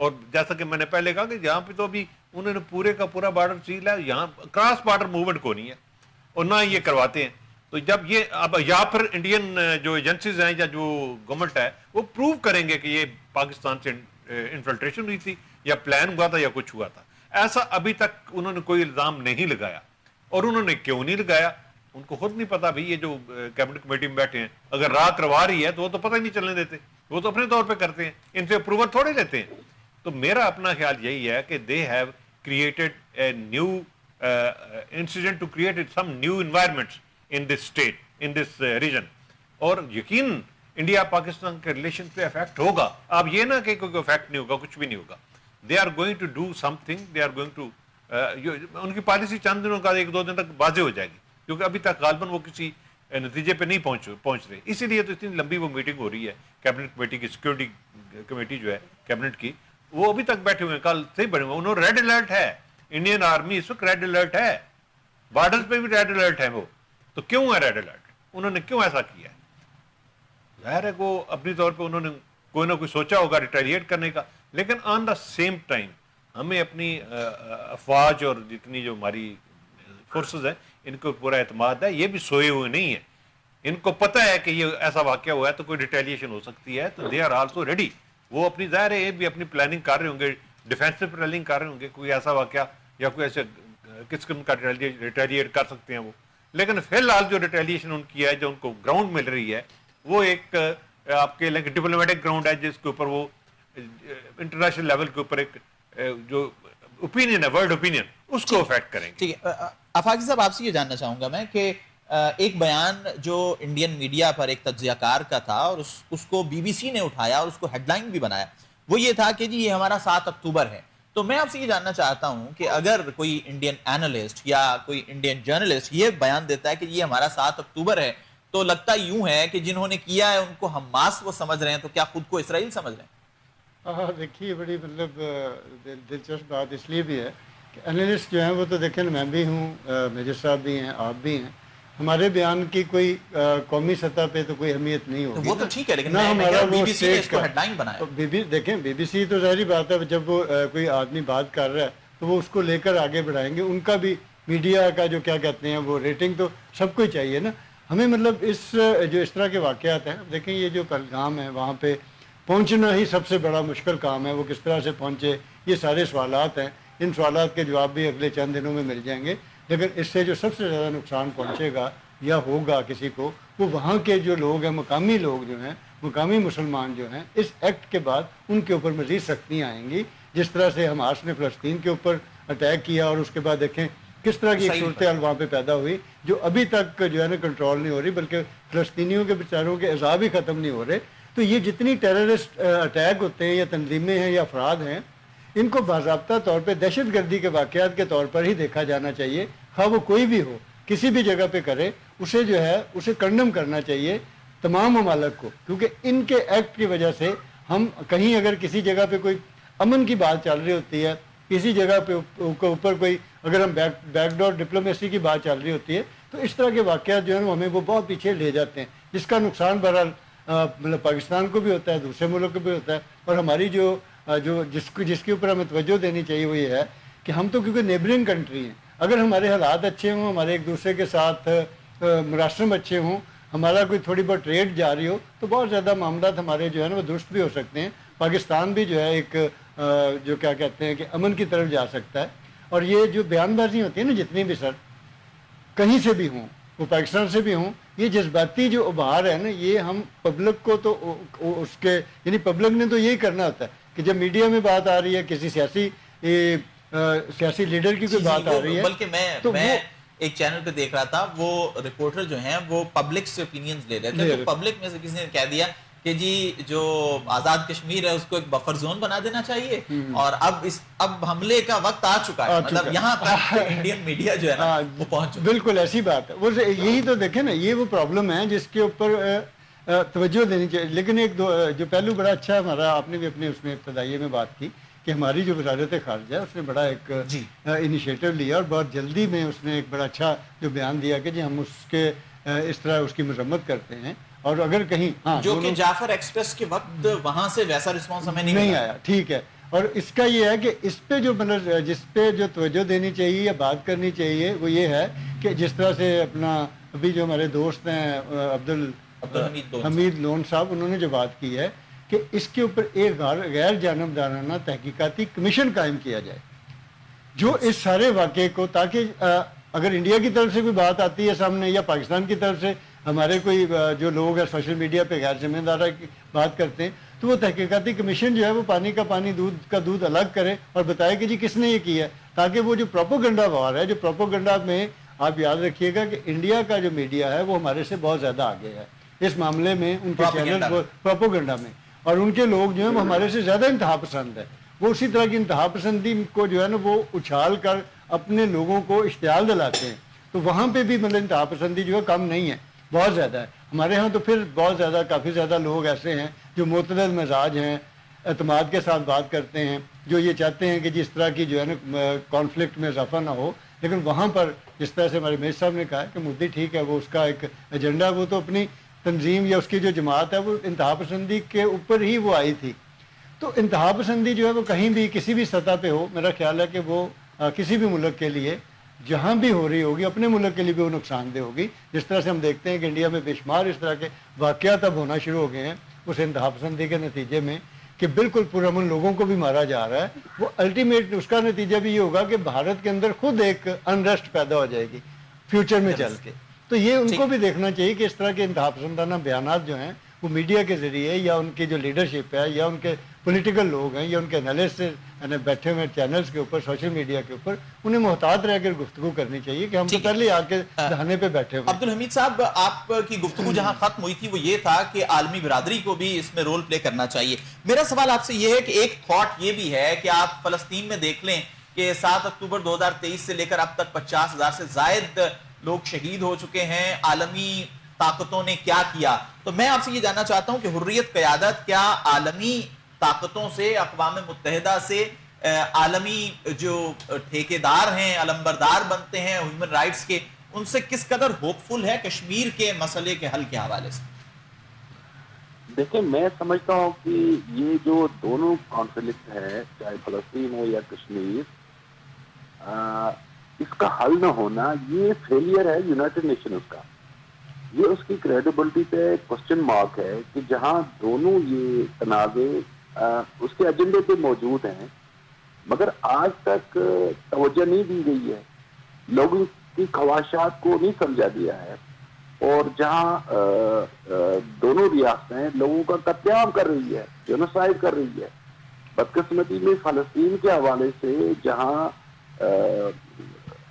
اور جیسا کہ میں نے پہلے کہا کہ یہاں پہ تو ابھی انہوں نے پورے کا پورا بارڈر سیل ہے, یہاں کراس بارڈر موومنٹ کو نہیں ہے اور نہ یہ کرواتے ہیں. تو جب یہ اب یا پھر انڈین جو ایجنسیز ہیں یا جو گورنمنٹ ہے وہ پروو کریں گے کہ یہ پاکستان سے انفلٹریشن ہوئی تھی یا پلان ہوا تھا یا کچھ ہوا تھا. ایسا ابھی تک انہوں نے کوئی الزام نہیں لگایا, اور انہوں نے کیوں نہیں لگایا ان کو خود نہیں پتا. بھائی یہ جو کیبنٹ کمیٹی میں بیٹھے ہیں اگر راہ کروا رہی ہے تو وہ تو پتہ ہی نہیں چلنے دیتے, وہ تو اپنے طور پہ کرتے ہیں, ان سے اپروول تھوڑے لیتے ہیں. تو میرا اپنا خیال یہی ہے کہ they have created a new incident to create some new environments in this state, in this region, اور یقین انڈیا پاکستان کے ریلیشن پہ افیکٹ ہوگا. اب یہ نہ کہ کوئی افیکٹ نہیں ہوگا, کچھ بھی نہیں ہوگا. They are going to do something, they are going to, ان کی پالیسی چند دنوں کا 1-2 دن تک واضح ہو جائے گی, کیونکہ ابھی تک غالباً وہ کسی نتیجے پہ نہیں پہنچ رہے. اسی لیے تو اتنی لمبی وہ میٹنگ ہو رہی ہے کیبنٹ کمیٹی کی, سیکورٹی کمیٹی جو ہے کیبنٹ کی, وہ ابھی تک بیٹھے ہوئے ہیں. کل سے ہی بنے ہوئے, انہوں ریڈ الرٹ ہے, انڈین آرمی اس وقت ریڈ الرٹ ہے, بارڈرز پہ بھی ریڈ الرٹ ہے. وہ تو کیوں ہے ریڈ الرٹ, انہوں نے کیوں ایسا کیا ہے؟ ظاہر ہے وہ اپنی طور پہ انہوں نے کوئی نہ کوئی سوچا ہوگا ریٹیلیٹ کرنے کا, لیکن آن دا سیم ٹائم ہمیں اپنی افواج اور جتنی جو ہماری فورسز ہیں ان کو پورا اعتماد ہے. یہ بھی سوئے ہوئے نہیں ہیں, ان کو پتہ ہے کہ یہ ایسا واقعہ ہوا ہے تو کوئی ریٹیلیشن ہو سکتی ہے, تو دے آر آلسو ریڈی. وہ اپنی ظاہر ہے یہ بھی اپنی پلاننگ کر رہے ہوں گے, ڈیفینسو پلاننگ کر رہے ہوں گے, کوئی ایسا واقعہ یا کوئی ایسے کس قسم کا ریٹیلیٹ کر سکتے ہیں وہ. لیکن فی الحال جو ریٹیلیشن ان کی ہے, جو ان کو گراؤنڈ مل رہی ہے, وہ ایک آپ کے ڈپلومیٹک گراؤنڈ ہے جس کے اوپر وہ انٹرنیشنل لیول کے اوپر ایک جو اوپینین ہے, ورلڈ اوپینین, اس کو افیکٹ کریں گے. ٹھیک ہے آفاقی صاحب, آپ سے یہ جاننا چاہوں گا میں کہ ایک بیان جو انڈین میڈیا پر ایک تجزیہ کار کا تھا اور اس کو بی بی سی نے اٹھایا اور اس کو ہیڈ لائن بھی بنایا, وہ یہ تھا کہ جی یہ ہمارا 7 اکتوبر ہے. تو میں آپ سے یہ جاننا چاہتا ہوں کہ اگر کوئی انڈین اینالسٹ یا کوئی انڈین جرنلسٹ یہ بیان دیتا ہے کہ یہ ہمارا 7 اکتوبر ہے, تو لگتا یوں ہے کہ جنہوں نے کیا ہے ان کو حماس وہ سمجھ رہے ہیں, تو کیا خود کو اسرائیل سمجھ رہے ہیں؟ ہاں دیکھیے, بڑی مطلب دلچسپ بات اس لیے بھی ہے کہ اینالسٹ جو ہیں وہ تو دیکھیں میں بھی ہوں, میجر صاحب بھی ہیں, آپ بھی ہیں. ہمارے بیان کی کوئی قومی سطح پہ تو کوئی اہمیت نہیں ہوگی. وہ تو ٹھیک ہے, لیکن بی بی سی نے اس کو ہیڈ لائن بنایا. دیکھیں بی بی سی تو ظاہری بات ہے, جب وہ کوئی آدمی بات کر رہا ہے تو وہ اس کو لے کر آگے بڑھائیں گے. ان کا بھی میڈیا کا جو کیا کہتے ہیں وہ ریٹنگ تو سب کو ہی چاہیے نا. ہمیں مطلب اس طرح کے واقعات ہیں, دیکھیں یہ جو پہلگام ہے وہاں پہ پہنچنا ہی سب سے بڑا مشکل کام ہے. وہ کس طرح سے پہنچے, یہ سارے سوالات ہیں. ان سوالات کے جواب بھی اگلے چند دنوں میں مل جائیں گے. لیکن اس سے جو سب سے زیادہ نقصان پہنچے گا یا ہوگا کسی کو, وہ وہاں کے جو لوگ ہیں, مقامی لوگ جو ہیں, مقامی مسلمان جو ہیں, اس ایکٹ کے بعد ان کے اوپر مزید سختیاں آئیں گی. جس طرح سے حماس نے فلسطین کے اوپر اٹیک کیا اور اس کے بعد دیکھیں کس طرح کی ایک صورتحال وہاں پہ پیدا ہوئی جو ابھی تک جو ہے نا کنٹرول نہیں ہو رہی, بلکہ فلسطینیوں کے بیچاروں کے عذاب ہی ختم نہیں ہو رہے. تو یہ جتنی ٹیررسٹ اٹیک ہوتے ہیں یا تنظیمیں ہیں یا افراد ہیں, ان کو باضابطہ طور پہ دہشت گردی کے واقعات کے طور پر ہی دیکھا جانا چاہیے. خواہ وہ کوئی بھی ہو, کسی بھی جگہ پہ کرے, اسے جو ہے اسے کنڈم کرنا چاہیے تمام ممالک کو. کیونکہ ان کے ایکٹ کی وجہ سے ہم کہیں اگر کسی جگہ پہ کوئی امن کی بات چل رہی ہوتی ہے, کسی جگہ پہ اوپر کوئی اگر ہم بیک ڈور ڈپلومیسی کی بات چل رہی ہوتی ہے, تو اس طرح کے واقعات جو ہیں ہمیں وہ بہت پیچھے لے جاتے ہیں, جس کا نقصان بہرحال مطلب پاکستان کو بھی ہوتا ہے, دوسرے ملک کو بھی ہوتا ہے. اور ہماری جس کے اوپر ہمیں توجہ دینی چاہیے وہ یہ ہے کہ ہم تو کیونکہ نیبرنگ کنٹری ہیں, اگر ہمارے حالات اچھے ہوں, ہمارے ایک دوسرے کے ساتھ مراسم اچھے ہوں, ہمارا کوئی تھوڑی بہت ٹریڈ جاری ہو, تو بہت زیادہ معاملات ہمارے جو ہے نا وہ درست بھی ہو سکتے ہیں. پاکستان بھی جو ہے ایک جو کیا کہتے ہیں کہ امن کی طرف جا سکتا ہے. اور یہ جو بیان بازی ہوتی ہے نا جتنی بھی سر, کہیں سے بھی ہوں, وہ پاکستان سے بھی ہوں, یہ جذباتی جو ابھار ہے نا, یہ ہم پبلک کو تو اس کے یعنی پبلک نے تو یہی کرنا ہوتا ہے کہ جب میڈیا میں بات آ رہی ہے, کسی سیاسی لیڈر کی کوئی بات آ رہی ہے. بلکہ میں ایک چینل پہ دیکھ رہا تھا, وہ رپورٹر جو ہیں وہ پبلک سے اوپینینز لے رہے تھے. تو پبلک میں سے کسی نے کہہ دیا کہ جی جو آزاد کشمیر ہے اس کو ایک بفر زون بنا دینا چاہیے, اور اب حملے کا وقت آ چکا ہے. مطلب یہاں تک انڈین میڈیا جو ہے نا وہ پہنچ چکا. بالکل ایسی بات ہے. وہ یہی تو دیکھیں نا, یہ وہ پرابلم ہے جس کے اوپر توجہ دینی چاہیے. لیکن ایک جو پہلو بڑا اچھا ہمارا, آپ نے بھی اپنے اس میں ابتدائیے میں بات کی کہ ہماری جو وزارت خارجہ ہے اس نے بڑا ایک انیشیٹو لیا اور بہت جلدی میں اس نے ایک بڑا اچھا جو بیان دیا کہ جی ہم اس کے اس طرح اس کی مذمت کرتے ہیں. اور اگر کہیں جو کہ جعفر ایکسپریس کے وقت وہاں سے ویسا رسپانس ہمیں نہیں آیا, ٹھیک ہے. اور اس کا یہ ہے کہ اس پہ جو مطلب جس پہ جو توجہ دینی چاہیے یا بات کرنی چاہیے وہ یہ ہے کہ جس طرح سے اپنا ابھی جو ہمارے دوست ہیں عبدالحمید لون صاحب، انہوں نے جو بات کی ہے کہ اس کے اوپر ایک غیر جانبدارانہ تحقیقاتی کمیشن قائم کیا جائے جو اس سارے واقعے کو، تاکہ اگر انڈیا کی طرف سے کوئی بات آتی ہے سامنے یا پاکستان کی طرف سے ہمارے کوئی جو لوگ ہیں سوشل میڈیا پہ غیر ذمہ دارہ کی بات کرتے ہیں، تو وہ تحقیقاتی کمیشن جو ہے وہ پانی کا پانی دودھ کا دودھ الگ کرے اور بتائے کہ جی کس نے یہ کیا ہے، تاکہ وہ جو پروپوگنڈا وار ہے، جو پروپوگنڈا میں آپ یاد رکھیے گا کہ انڈیا کا جو میڈیا ہے وہ ہمارے سے بہت زیادہ آگے ہے اس معاملے میں، ان کے چینل پروپوگنڈا میں، اور ان کے لوگ جو ہیں وہ ہمارے سے زیادہ انتہا پسند ہے. وہ اسی طرح کی انتہا پسندی کو جو ہے نا وہ اچھال کر اپنے لوگوں کو اشتعال دلاتے ہیں. تو وہاں پہ بھی مطلب انتہا پسندی جو ہے کم نہیں ہے، بہت زیادہ ہے. ہمارے ہاں تو پھر بہت زیادہ کافی زیادہ لوگ ایسے ہیں جو معتدل مزاج ہیں، اعتماد کے ساتھ بات کرتے ہیں، جو یہ چاہتے ہیں کہ جس طرح کی جو ہے نا کانفلکٹ میں اضافہ نہ ہو. لیکن وہاں پر جس طرح سے ہمارے میز صاحب نے کہا کہ مودی ٹھیک ہے، وہ اس کا ایک ایجنڈا، وہ تو اپنی تنظیم یا اس کی جو جماعت ہے وہ انتہا پسندی کے اوپر ہی وہ آئی تھی. تو انتہا پسندی جو ہے وہ کہیں بھی کسی بھی سطح پہ ہو، میرا خیال ہے کہ وہ کسی بھی ملک کے لیے جہاں بھی ہو رہی ہوگی، اپنے ملک کے لیے بھی وہ نقصان دہ ہوگی. جس طرح سے ہم دیکھتے ہیں کہ انڈیا میں بے شمار اس طرح کے واقعات اب ہونا شروع ہو گئے ہیں اس انتہا پسندی کے نتیجے میں کہ بالکل پرامن لوگوں کو بھی مارا جا رہا ہے. وہ الٹیمیٹ اس کا نتیجہ بھی یہ ہوگا کہ بھارت کے اندر خود ایک انریسٹ پیدا ہو جائے گی فیوچر میں چل کے. تو یہ ان کو بھی دیکھنا چاہیے کہ اس طرح کے انتہا پسندانہ بیانات جو ہیں وہ میڈیا کے ذریعے یا ان کی جو لیڈرشپ ہے یا ان کے پولیٹیکل لوگ ہیں یا ان کے انالیسٹ بیٹھے ہوئے چینلز کے اوپر، سوشل میڈیا کے اوپر، انہیں محتاط رہ کر گفتگو کرنی چاہیے کہ ہم تو پہلے آ کے دہانے پہ بیٹھے ہوئے. عبدالحمید صاحب، آپ کی گفتگو جہاں ختم ہوئی تھی وہ یہ تھا کہ عالمی برادری کو بھی اس میں رول پلے کرنا چاہیے. میرا سوال آپ سے یہ ہے کہ ایک تھاٹ یہ بھی ہے کہ آپ فلسطین میں دیکھ لیں کہ 7 اکتوبر 2023 سے لے کر اب تک 50,000 سے زائد لوگ شہید ہو چکے ہیں. عالمی طاقتوں نے کیا کیا؟ تو میں آپ سے یہ جاننا چاہتا ہوں کہ حریت قیادت کیا عالمی طاقتوں سے، اقوام متحدہ سے، عالمی جو ٹھیکیدار ہیں، علمبردار بنتے ہیں ہیومن رائٹس کے، ان سے کس قدر ہوپ فل ہے کشمیر کے مسئلے کے حل کے حوالے سے؟ دیکھیں، میں سمجھتا ہوں کہ یہ جو دونوں کانفلکٹ ہے، چاہے فلسطین ہو یا کشمیر، اس کا حل نہ ہونا یہ فیلئر ہے یونائٹڈ نیشنز کا. یہ اس کی کریڈیبلٹی پہ کوسچن مارک ہے کہ جہاں دونوں یہ تنازع اس کے ایجنڈے پہ موجود ہیں مگر آج تک توجہ نہیں دی گئی ہے، لوگوں کی خواہشات کو نہیں سمجھا دیا ہے، اور جہاں دونوں ریاستیں لوگوں کا قتل عام کر رہی ہے، جینوسائیڈ کر رہی ہے. بدقسمتی میں فلسطین کے حوالے سے جہاں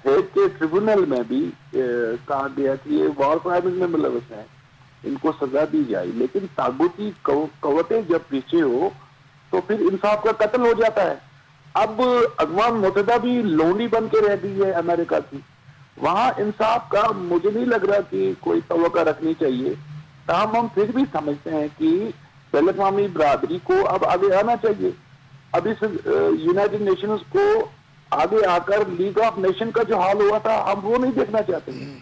ہیگ کے ٹریبونل میں بھی کہا گیا کہ یہ وار کرائمز میں ملوث ہیں، ان کو سزا دی جائے، لیکن طاغوتی قوتیں جب پیچھے ہو تو پھر انصاف کا قتل ہو جاتا ہے. اب اقوام متحدہ بھی لونڈی بن کے رہ گئی ہے امریکہ کی، وہاں انصاف کا مجھے نہیں لگ رہا کہ کوئی توقع رکھنی چاہیے. تاہم ہم پھر بھی سمجھتے ہیں کہ بین الاقوامی برادری کو اب آگے آنا چاہیے. اب اس یونائٹڈ نیشنز کو آگے آ کر لیگ آف نیشن کا جو حال ہوا تھا ہم وہ نہیں دیکھنا چاہتے ہیں.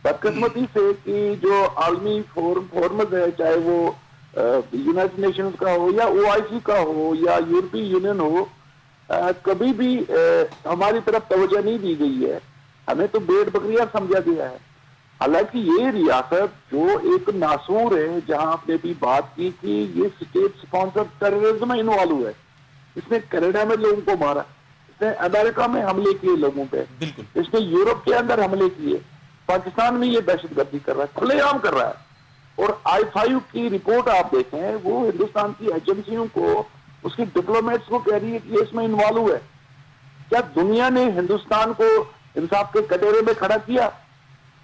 بدقسمتی سے کہ جو عالمی فورمز ہے، چاہے وہ یونائٹڈ نیشنز کا ہو یا OIC کا ہو یا یورپی یونین ہو، کبھی بھی ہماری طرف توجہ نہیں دی گئی ہے. ہمیں تو بھیڑ بکریاں سمجھا گیا ہے. حالانکہ یہ ریاست جو ایک ناسور ہے، جہاں آپ نے بھی بات کی کہ یہ اسٹیٹ سپانسر ٹیررزم میں انوالو ہے. اس نے کینیڈا میں لوگوں کو مارا، اس نے امریکہ میں حملے کیے لوگوں پہ، اس نے یورپ کے اندر حملے کیے، پاکستان میں یہ دہشت گردی کر رہا ہے، کھلے عام کر رہا ہے. اور I5 کی رپورٹ آپ دیکھیں، وہ ہندوستان کی ایجنسیوں کو، اس کی ڈپلومیٹس کو کہہ رہی ہے کہ اس میں انوالو ہے. کیا دنیا نے ہندوستان کو انصاف کے کٹورے میں کھڑا کیا؟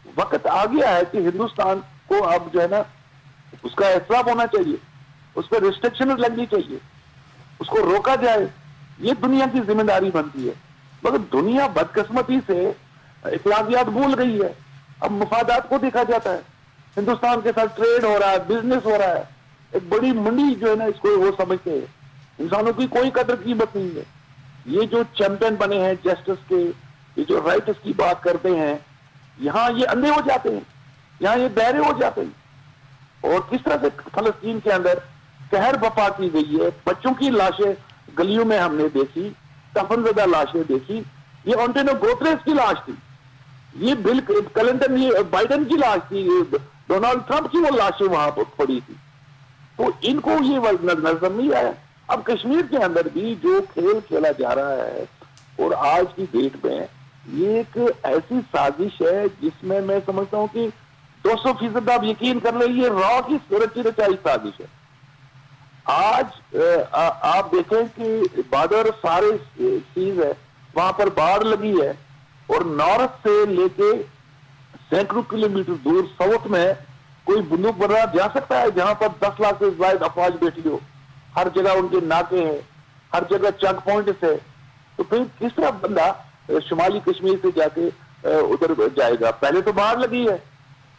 وقت آ گیا ہے کہ ہندوستان کو اب جو ہے نا اس کا احترام ہونا چاہیے، اس پہ ریسٹرکشن لگنی چاہیے، اس کو روکا جائے. یہ دنیا کی ذمہ داری بنتی ہے. مگر دنیا بدقسمتی سے اخلاقیات بھول گئی ہے. اب مفادات کو دیکھا جاتا ہے. ہندوستان کے ساتھ ٹریڈ ہو رہا ہے، بزنس ہو رہا ہے، ایک بڑی منڈی جو ہے نا اس کو وہ سمجھتے ہیں. انسانوں کی کوئی قدر قیمت نہیں ہے. یہ جو چیمپئن بنے ہیں جسٹس کے، یہ جو رائٹس کی بات کرتے ہیں، یہاں یہ اندھے ہو جاتے ہیں، یہاں یہ بہرے ہو جاتے ہیں. اور کس طرح سے فلسطین کے اندر قہر بپا کی گئی ہے، بچوں کی لاشیں گلیوں میں ہم نے دیکھی کفن زدہ لاشیں دیکھی. یہ آنٹونیو گوتریس کی لاش تھی, یہ بل کلنٹن یہ بائیڈن کی لاش تھی, ڈونالڈ ٹرمپ کی وہ لاشیں وہاں پر پڑی تھی. تو ان کو یہ نظر نہیں آیا. اب کشمیر کے اندر بھی جو کھیل کھیلا جا رہا ہے اور آج کی ڈیٹ میں یہ ایک ایسی سازش ہے جس میں سمجھتا ہوں کہ 200% آپ یقین کر لیں یہ را کی رچی رچائی سازش ہے. آج آپ دیکھیں کہ بارڈر سارے چیز ہے, وہاں پر باڑ لگی ہے اور نارتھ سے لے کے سینکڑوں کلومیٹر دور ساؤتھ میں کوئی بندوق بردار جا سکتا ہے جہاں پر 10 لاکھ سے زائد افواج بیٹھی ہو, ہر جگہ ان کے ناکے ہیں, ہر جگہ چیک پوائنٹس ہے. تو پھر کس طرح بندہ شمالی کشمیر سے جا کے ادھر جائے گا؟ پہلے تو باڑ لگی ہے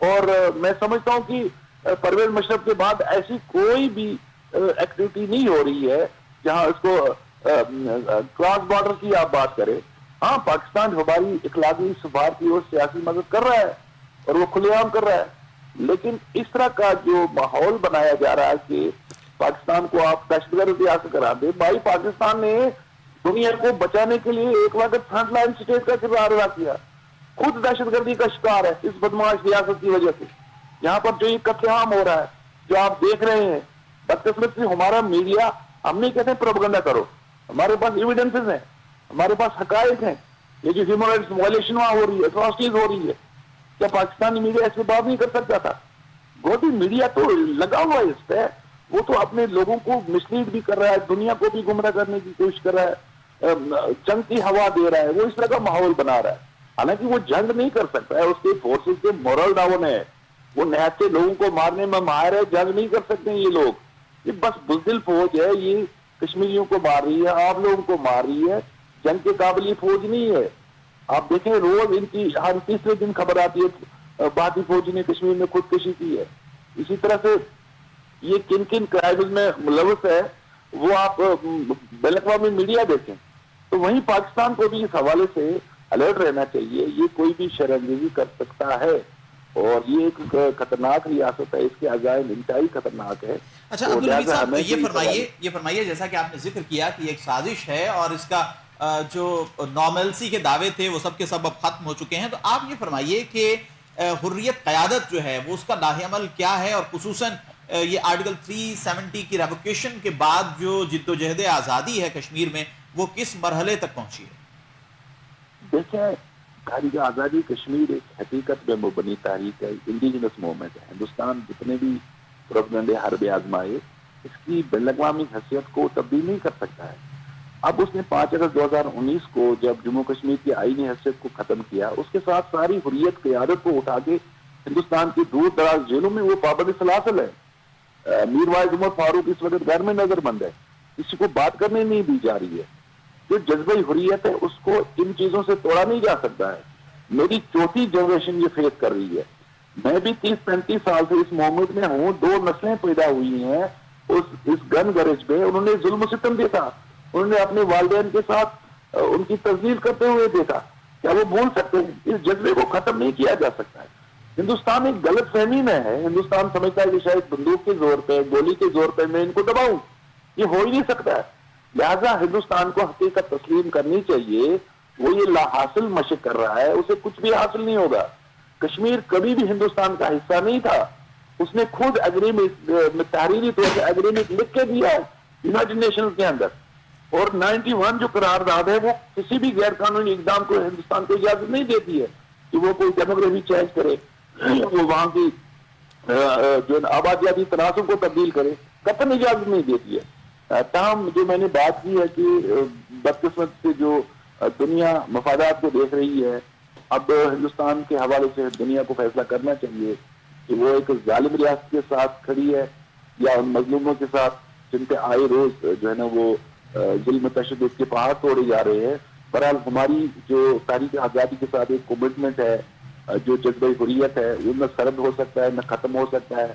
اور میں سمجھتا ہوں کہ پرویز مشرف کے بعد ایسی کوئی بھی ایکٹیویٹی نہیں ہو رہی ہے جہاں اس کو کراس بارڈر کی آپ بات کریں. ہاں پاکستان ہماری اخلاقی سفارتی اور سیاسی مدد کر رہا ہے اور وہ کھلے عام کر رہا ہے, لیکن اس طرح کا جو ماحول بنایا جا رہا ہے کہ پاکستان کو آپ دہشت گرد ریاست کرا دیں. بھائی پاکستان نے دنیا کو بچانے کے لیے ایک وقت فرنٹ لائن اسٹیٹ کا کردار ادا کیا, خود دہشت گردی کا شکار ہے اس بدماش ریاست کی وجہ سے. یہاں پر جو یہ قتل عام ہو رہا ہے جو آپ دیکھ رہے ہیں, بدقسمتی سے ہمارا میڈیا, ہم نہیں کہتے پروپیگنڈا کرو, ہمارے پاس ایویڈنسز ہیں, ہمارے پاس حقائق ہیں. یہ جو ہیومن رائٹس وائلیشن وہاں ہو رہی ہے, اٹراسٹیز ہو رہی ہے, کیا پاکستانی میڈیا اس پہ بات نہیں کر سکتا تھا؟ گوٹی میڈیا تو لگا ہوا ہے اس پہ, وہ تو اپنے لوگوں کو مسلیڈ بھی کر رہا ہے, دنیا کو بھی گمراہ کرنے کی کوشش کر رہا ہے, جنگ کی ہوا دے رہا ہے, وہ اس طرح کا ماحول بنا رہا ہے. حالانکہ وہ جنگ نہیں کر سکتا ہے, اس کے فورسز کے مورل ڈاؤن ہے, وہ نہایت سے لوگوں کو مارنے میں ماہر ہے, جنگ نہیں کر سکتے یہ لوگ. یہ بس بزدل فوج ہے, یہ کشمیریوں کو مار رہی ہے, آپ لوگوں کو مار رہی ہے, جنگ کے قابل یہ فوج نہیں ہے. آپ دیکھیں روز ان کی ہر تیسرے دن خبر آتی ہے بھارتی فوج نے کشمیر میں خودکشی کی ہے. اسی طرح سے یہ کن کن کرائمز میں ملوث ہے وہ آپ بین الاقوامی میڈیا دیکھیں. تو وہیں پاکستان کو بھی اس حوالے سے الرٹ رہنا چاہیے. یہ کوئی بھی شرانگیزی کر سکتا ہے اور یہ ایک خطرناک ریاست ہے, اس کے عزائم انتہائی خطرناک ہے. اچھا عبدالحمید صاحب یہ فرمائیے جیسا کہ آپ نے ذکر کیا کہ یہ ایک سازش ہے اور اس کا جو نارملسی کے دعوے تھے وہ سب کے سب اب ختم ہو چکے ہیں, تو آپ یہ فرمائیے کہ حریت قیادت جو ہے وہ اس کا لاہ عمل کیا ہے, اور خصوصاً یہ آرٹیکل 370 کی ریووکیشن کے بعد جو جد و جہد آزادی ہے کشمیر میں وہ کس مرحلے تک پہنچی ہے؟ دیکھیں, تحریک آزادی کشمیر ایک حقیقت میں مبنی تحریک ہے, انڈیجنس موومنٹ ہے. ہندوستان جتنے بھی پروپیگنڈے حربے آزمائے اس کی بین الاقوامی حیثیت کو تبدیل نہیں کر سکتا ہے. اب اس نے 5 اگست 2019 کو جب جموں کشمیر کی آئینی حیثیت کو ختم کیا, اس کے ساتھ ساری حریت قیادت کو اٹھا کے ہندوستان کی دور دراز جیلوں میں وہ پابند سلاسل ہے. میر واعظ عمر فاروق اس وقت گھر میں نظر بند ہے, کسی کو بات کرنے نہیں دی جا رہی ہے. جو جذبہ حریت ہے اس کو ان چیزوں سے توڑا نہیں جا سکتا ہے. میری چوتھی جنریشن یہ فیس کر رہی ہے. میں بھی 30-35 سال سے اس موومنٹ میں ہوں. 2 نسلیں پیدا ہوئی ہیں اس گن گریج پہ. انہوں نے ظلم و ستم دیکھا, انہوں نے اپنے والدین کے ساتھ ان کی تذلیل کرتے ہوئے دیکھا. کیا وہ بھول سکتے ہیں؟ اس جذبے کو ختم نہیں کیا جا سکتا ہے. ہندوستان ایک غلط فہمی میں ہے. ہندوستان سمجھتا ہے کہ شاید بندوق کے زور پہ, گولی کے زور پہ میں ان کو دباؤں. یہ ہو ہی نہیں سکتا ہے. لہذا ہندوستان کو حقیقت تسلیم کرنی چاہیے. وہ یہ لا حاصل مشق کر رہا ہے, اسے کچھ بھی حاصل نہیں ہوگا. کشمیر کبھی بھی ہندوستان کا حصہ نہیں تھا. اس نے خود اگریمنٹ تحریری طور سے اگریمنٹ لکھ کے دیا ہے یونائٹڈ نیشنز کے اندر, اور 91 جو قرارداد ہے وہ کسی بھی غیر قانونی اقدام کو ہندوستان کو اجازت نہیں دیتی ہے کہ وہ کوئی ڈیموگرافی چینج کرے, وہ وہاں کی جو آبادیاتی تناسب کو تبدیل کرے, قطعاً اجازت نہیں دیتی ہے. تاہم جو میں نے بات کی ہے کہ بدقسمت سے جو دنیا مفادات کو دیکھ رہی ہے, اب ہندوستان کے حوالے سے دنیا کو فیصلہ کرنا چاہیے کہ وہ ایک ظالم ریاست کے ساتھ کھڑی ہے یا ان مظلوموں کے ساتھ جن پہ آئے روز جو ہے نا وہ ظلم تشدد کے پہاڑ توڑے جا رہے ہیں. بہرحال ہماری جو تاریخ آزادی کے ساتھ ایک کمٹمنٹ ہے, جو جذبہ حریت ہے, وہ نہ سرد ہو سکتا ہے نہ ختم ہو سکتا ہے.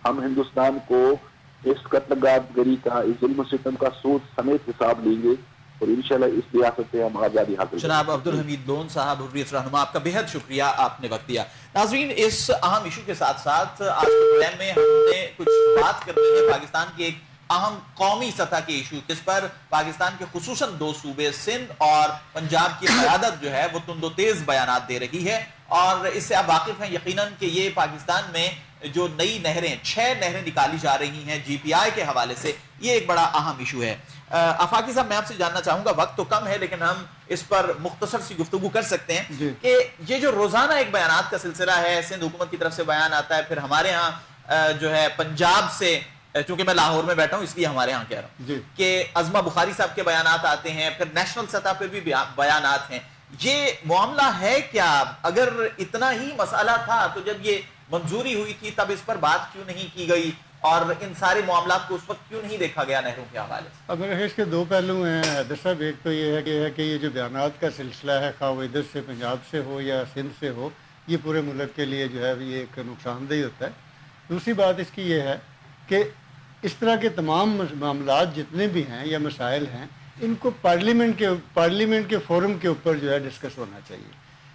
ہم ہندوستان کو اس قتل گری کا, اس ظلم و ستم کا سود سمیت حساب لیں گے اور انشاءاللہ اس ریاست سے ہم آزادی حاصل. جناب عبدالحمید لون صاحب حریت رہنما, آپ کا بہت شکریہ, آپ نے وقت دیا. ناظرین, اس اہم ایشو کے ساتھ ساتھ آج کے پروگرام میں ہم نے کچھ بات کرنی ہے پاکستان کی ایک اہم قومی سطح کے ایشو جس پر پاکستان کے خصوصاً 2 صوبے سندھ اور پنجاب کی قیادت جو ہے وہ تند و تیز بیانات دے رہی ہے، اور اس سے آپ واقف ہیں یقیناً کہ یہ پاکستان میں جو نئی نہریں 6 نہریں نکالی جا رہی ہیں جی پی آئی کے حوالے سے، یہ ایک بڑا اہم ایشو ہے۔ آفاقی صاحب میں آپ سے جاننا چاہوں گا، وقت تو کم ہے لیکن ہم اس پر مختصر سی گفتگو کر سکتے ہیں کہ یہ جو روزانہ ایک بیانات کا سلسلہ ہے، سندھ حکومت کی طرف سے بیان آتا ہے، پھر ہمارے ہاں جو ہے پنجاب سے، چونکہ میں لاہور میں بیٹھا ہوں اس لیے ہمارے ہاں کہہ رہا ہوں کہ عظمہ بخاری صاحب کے بیانات آتے ہیں، پھر نیشنل سطح پہ بھی بیانات ہیں۔ یہ معاملہ ہے کیا؟ اگر اتنا ہی مسئلہ تھا تو جب یہ منظوری ہوئی تھی تب اس پر بات کیوں نہیں کی گئی، اور ان سارے معاملات کو اس وقت کیوں نہیں دیکھا گیا نہروں کے حوالے سے؟ اب میرے اس کے 2 پہلو ہیں حیدر صاحب۔ ایک تو یہ ہے کہ یہ جو بیانات کا سلسلہ ہے، خواہ وہ ادھر سے پنجاب سے ہو یا سندھ سے ہو، یہ پورے ملک کے لیے جو ہے یہ ایک نقصان دہ ہوتا ہے۔ دوسری بات اس کی یہ ہے کہ اس طرح کے تمام معاملات جتنے بھی ہیں یا مسائل ہیں، ان کو پارلیمنٹ کے فورم کے اوپر جو ہے ڈسکس ہونا چاہیے۔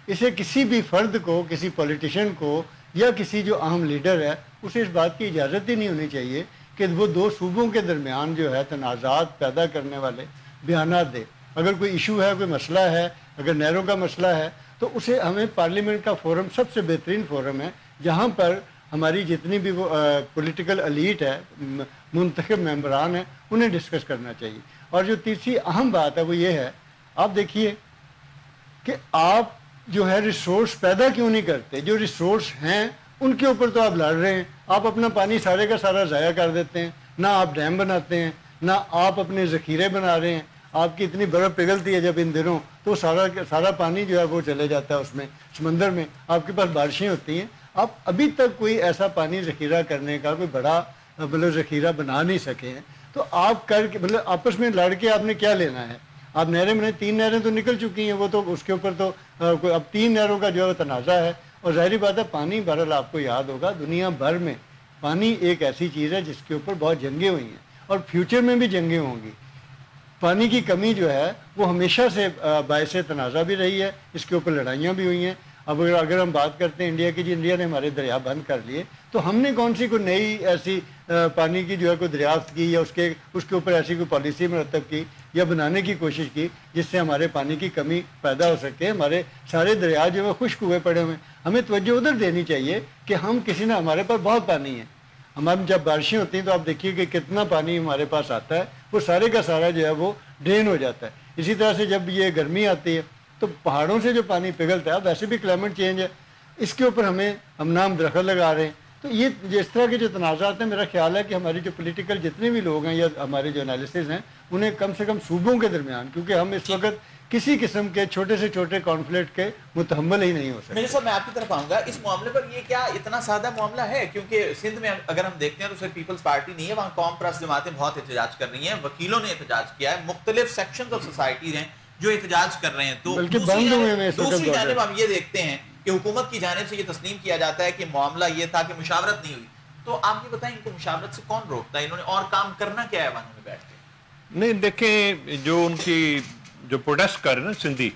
اسے کسی بھی فرد کو، کسی پولیٹیشین کو یا کسی جو اہم لیڈر ہے، اسے اس بات کی اجازت ہی نہیں ہونی چاہیے کہ وہ 2 صوبوں کے درمیان جو ہے تنازعات پیدا کرنے والے بیانات دے۔ اگر کوئی ایشو ہے، کوئی مسئلہ ہے، اگر نہروں کا مسئلہ ہے، تو اسے ہمیں پارلیمنٹ کا فورم سب سے بہترین فورم ہے جہاں پر ہماری جتنی بھی وہ پولیٹیکل ایلیٹ ہے، منتخب ممبران ہیں، انہیں ڈسکس کرنا چاہیے۔ اور جو تیسری اہم بات ہے وہ یہ ہے، آپ دیکھیے کہ آپ جو ہے ریسورس پیدا کیوں نہیں کرتے؟ جو ریسورس ہیں ان کے اوپر تو آپ لڑ رہے ہیں، آپ اپنا پانی سارے کا سارا ضائع کر دیتے ہیں، نہ آپ ڈیم بناتے ہیں، نہ آپ اپنے ذخیرے بنا رہے ہیں۔ آپ کی اتنی برف پگھلتی ہے جب ان دنوں، تو سارا پانی جو ہے وہ چلے جاتا ہے اس میں، سمندر میں۔ آپ کے پاس بارشیں ہوتی ہیں، آپ ابھی تک کوئی ایسا پانی ذخیرہ کرنے کا کوئی بڑا ذخیرہ بنا نہیں سکے ہیں۔ تو آپ کر کے آپس میں لڑ کے آپ نے کیا لینا ہے؟ آپ نہریں میں 3 نہریں تو نکل چکی ہیں، وہ تو اس کے اوپر تو اب 3 نہروں کا جو ہے تنازع ہے۔ اور ظاہری بات ہے پانی، بہرحال آپ کو یاد ہوگا دنیا بھر میں پانی ایک ایسی چیز ہے جس کے اوپر بہت جنگیں ہوئی ہیں اور فیوچر میں بھی جنگیں ہوں گی۔ پانی کی کمی جو ہے وہ ہمیشہ سے باعث تنازع بھی رہی ہے، اس کے اوپر لڑائیاں بھی ہوئی ہیں۔ اب اگر ہم بات کرتے ہیں انڈیا کی، جی انڈیا نے ہمارے دریا بند کر لیے، تو ہم نے کون سی کوئی نئی ایسی پانی کی جو ہے کوئی دریافت کی یا اس کے اوپر ایسی کوئی پالیسی مرتب کی یا بنانے کی کوشش کی جس سے ہمارے پانی کی کمی پیدا ہو سکے؟ ہمارے سارے دریا جو ہے خشک ہوئے پڑے ہوئے ہیں۔ ہمیں توجہ ادھر دینی چاہیے کہ ہم کسی نہ، ہمارے پاس بہت پانی ہے، ہمارے جب بارشیں ہوتی ہیں تو آپ دیکھیے کہ کتنا پانی ہمارے پاس آتا ہے، وہ سارے کا سارا جو ہے وہ ڈرین ہو جاتا ہے۔ اسی طرح سے جب یہ گرمی آتی ہے تو پہاڑوں سے جو پانی پگھلتا ہے، ویسے بھی کلائمیٹ چینج ہے، اس کے اوپر ہم نام درخت لگا رہے ہیں۔ تو یہ اس طرح کے جو تنازعات ہیں، میرا خیال ہے کہ ہماری جو پولیٹیکل جتنے بھی لوگ ہیں یا ہمارے جو انالیسز ہیں، انہیں کم سے کم صوبوں کے درمیان، کیونکہ ہم اس وقت کسی قسم کے چھوٹے سے چھوٹے کانفلکٹ کے متحمل ہی نہیں ہو سکتے۔ میرے صاحب میں آپ کی طرف آؤں گا اس معاملے پر، یہ کیا اتنا سادہ معاملہ ہے؟ کیونکہ سندھ میں اگر ہم دیکھتے ہیں تو صرف پیپلز پارٹی نہیں ہے، وہاں قوم پرست جماعتیں بہت احتجاج کر رہی ہیں، وکیلوں نے احتجاج کیا ہے، مختلف سیکشنز آف سوسائٹیز ہیں جو احتجاج کر رہے ہیں۔ تو دوسری جانب ہم یہ دیکھتے ہیں کہ حکومت کی جانب سے یہ تسلیم کیا جاتا ہے کہ معاملہ یہ تھا کہ مشاورت نہیں ہوئی۔ تو آپ یہ بتائیں ان کو مشاورت سے کون روکتا ہے؟ انہوں نے اور کام کرنا کیا ہے وہاں میں بیٹھ کے؟ نہیں دیکھیں، جو ان کی جو پروٹیسٹ کر رہے ہیں نا سندھی،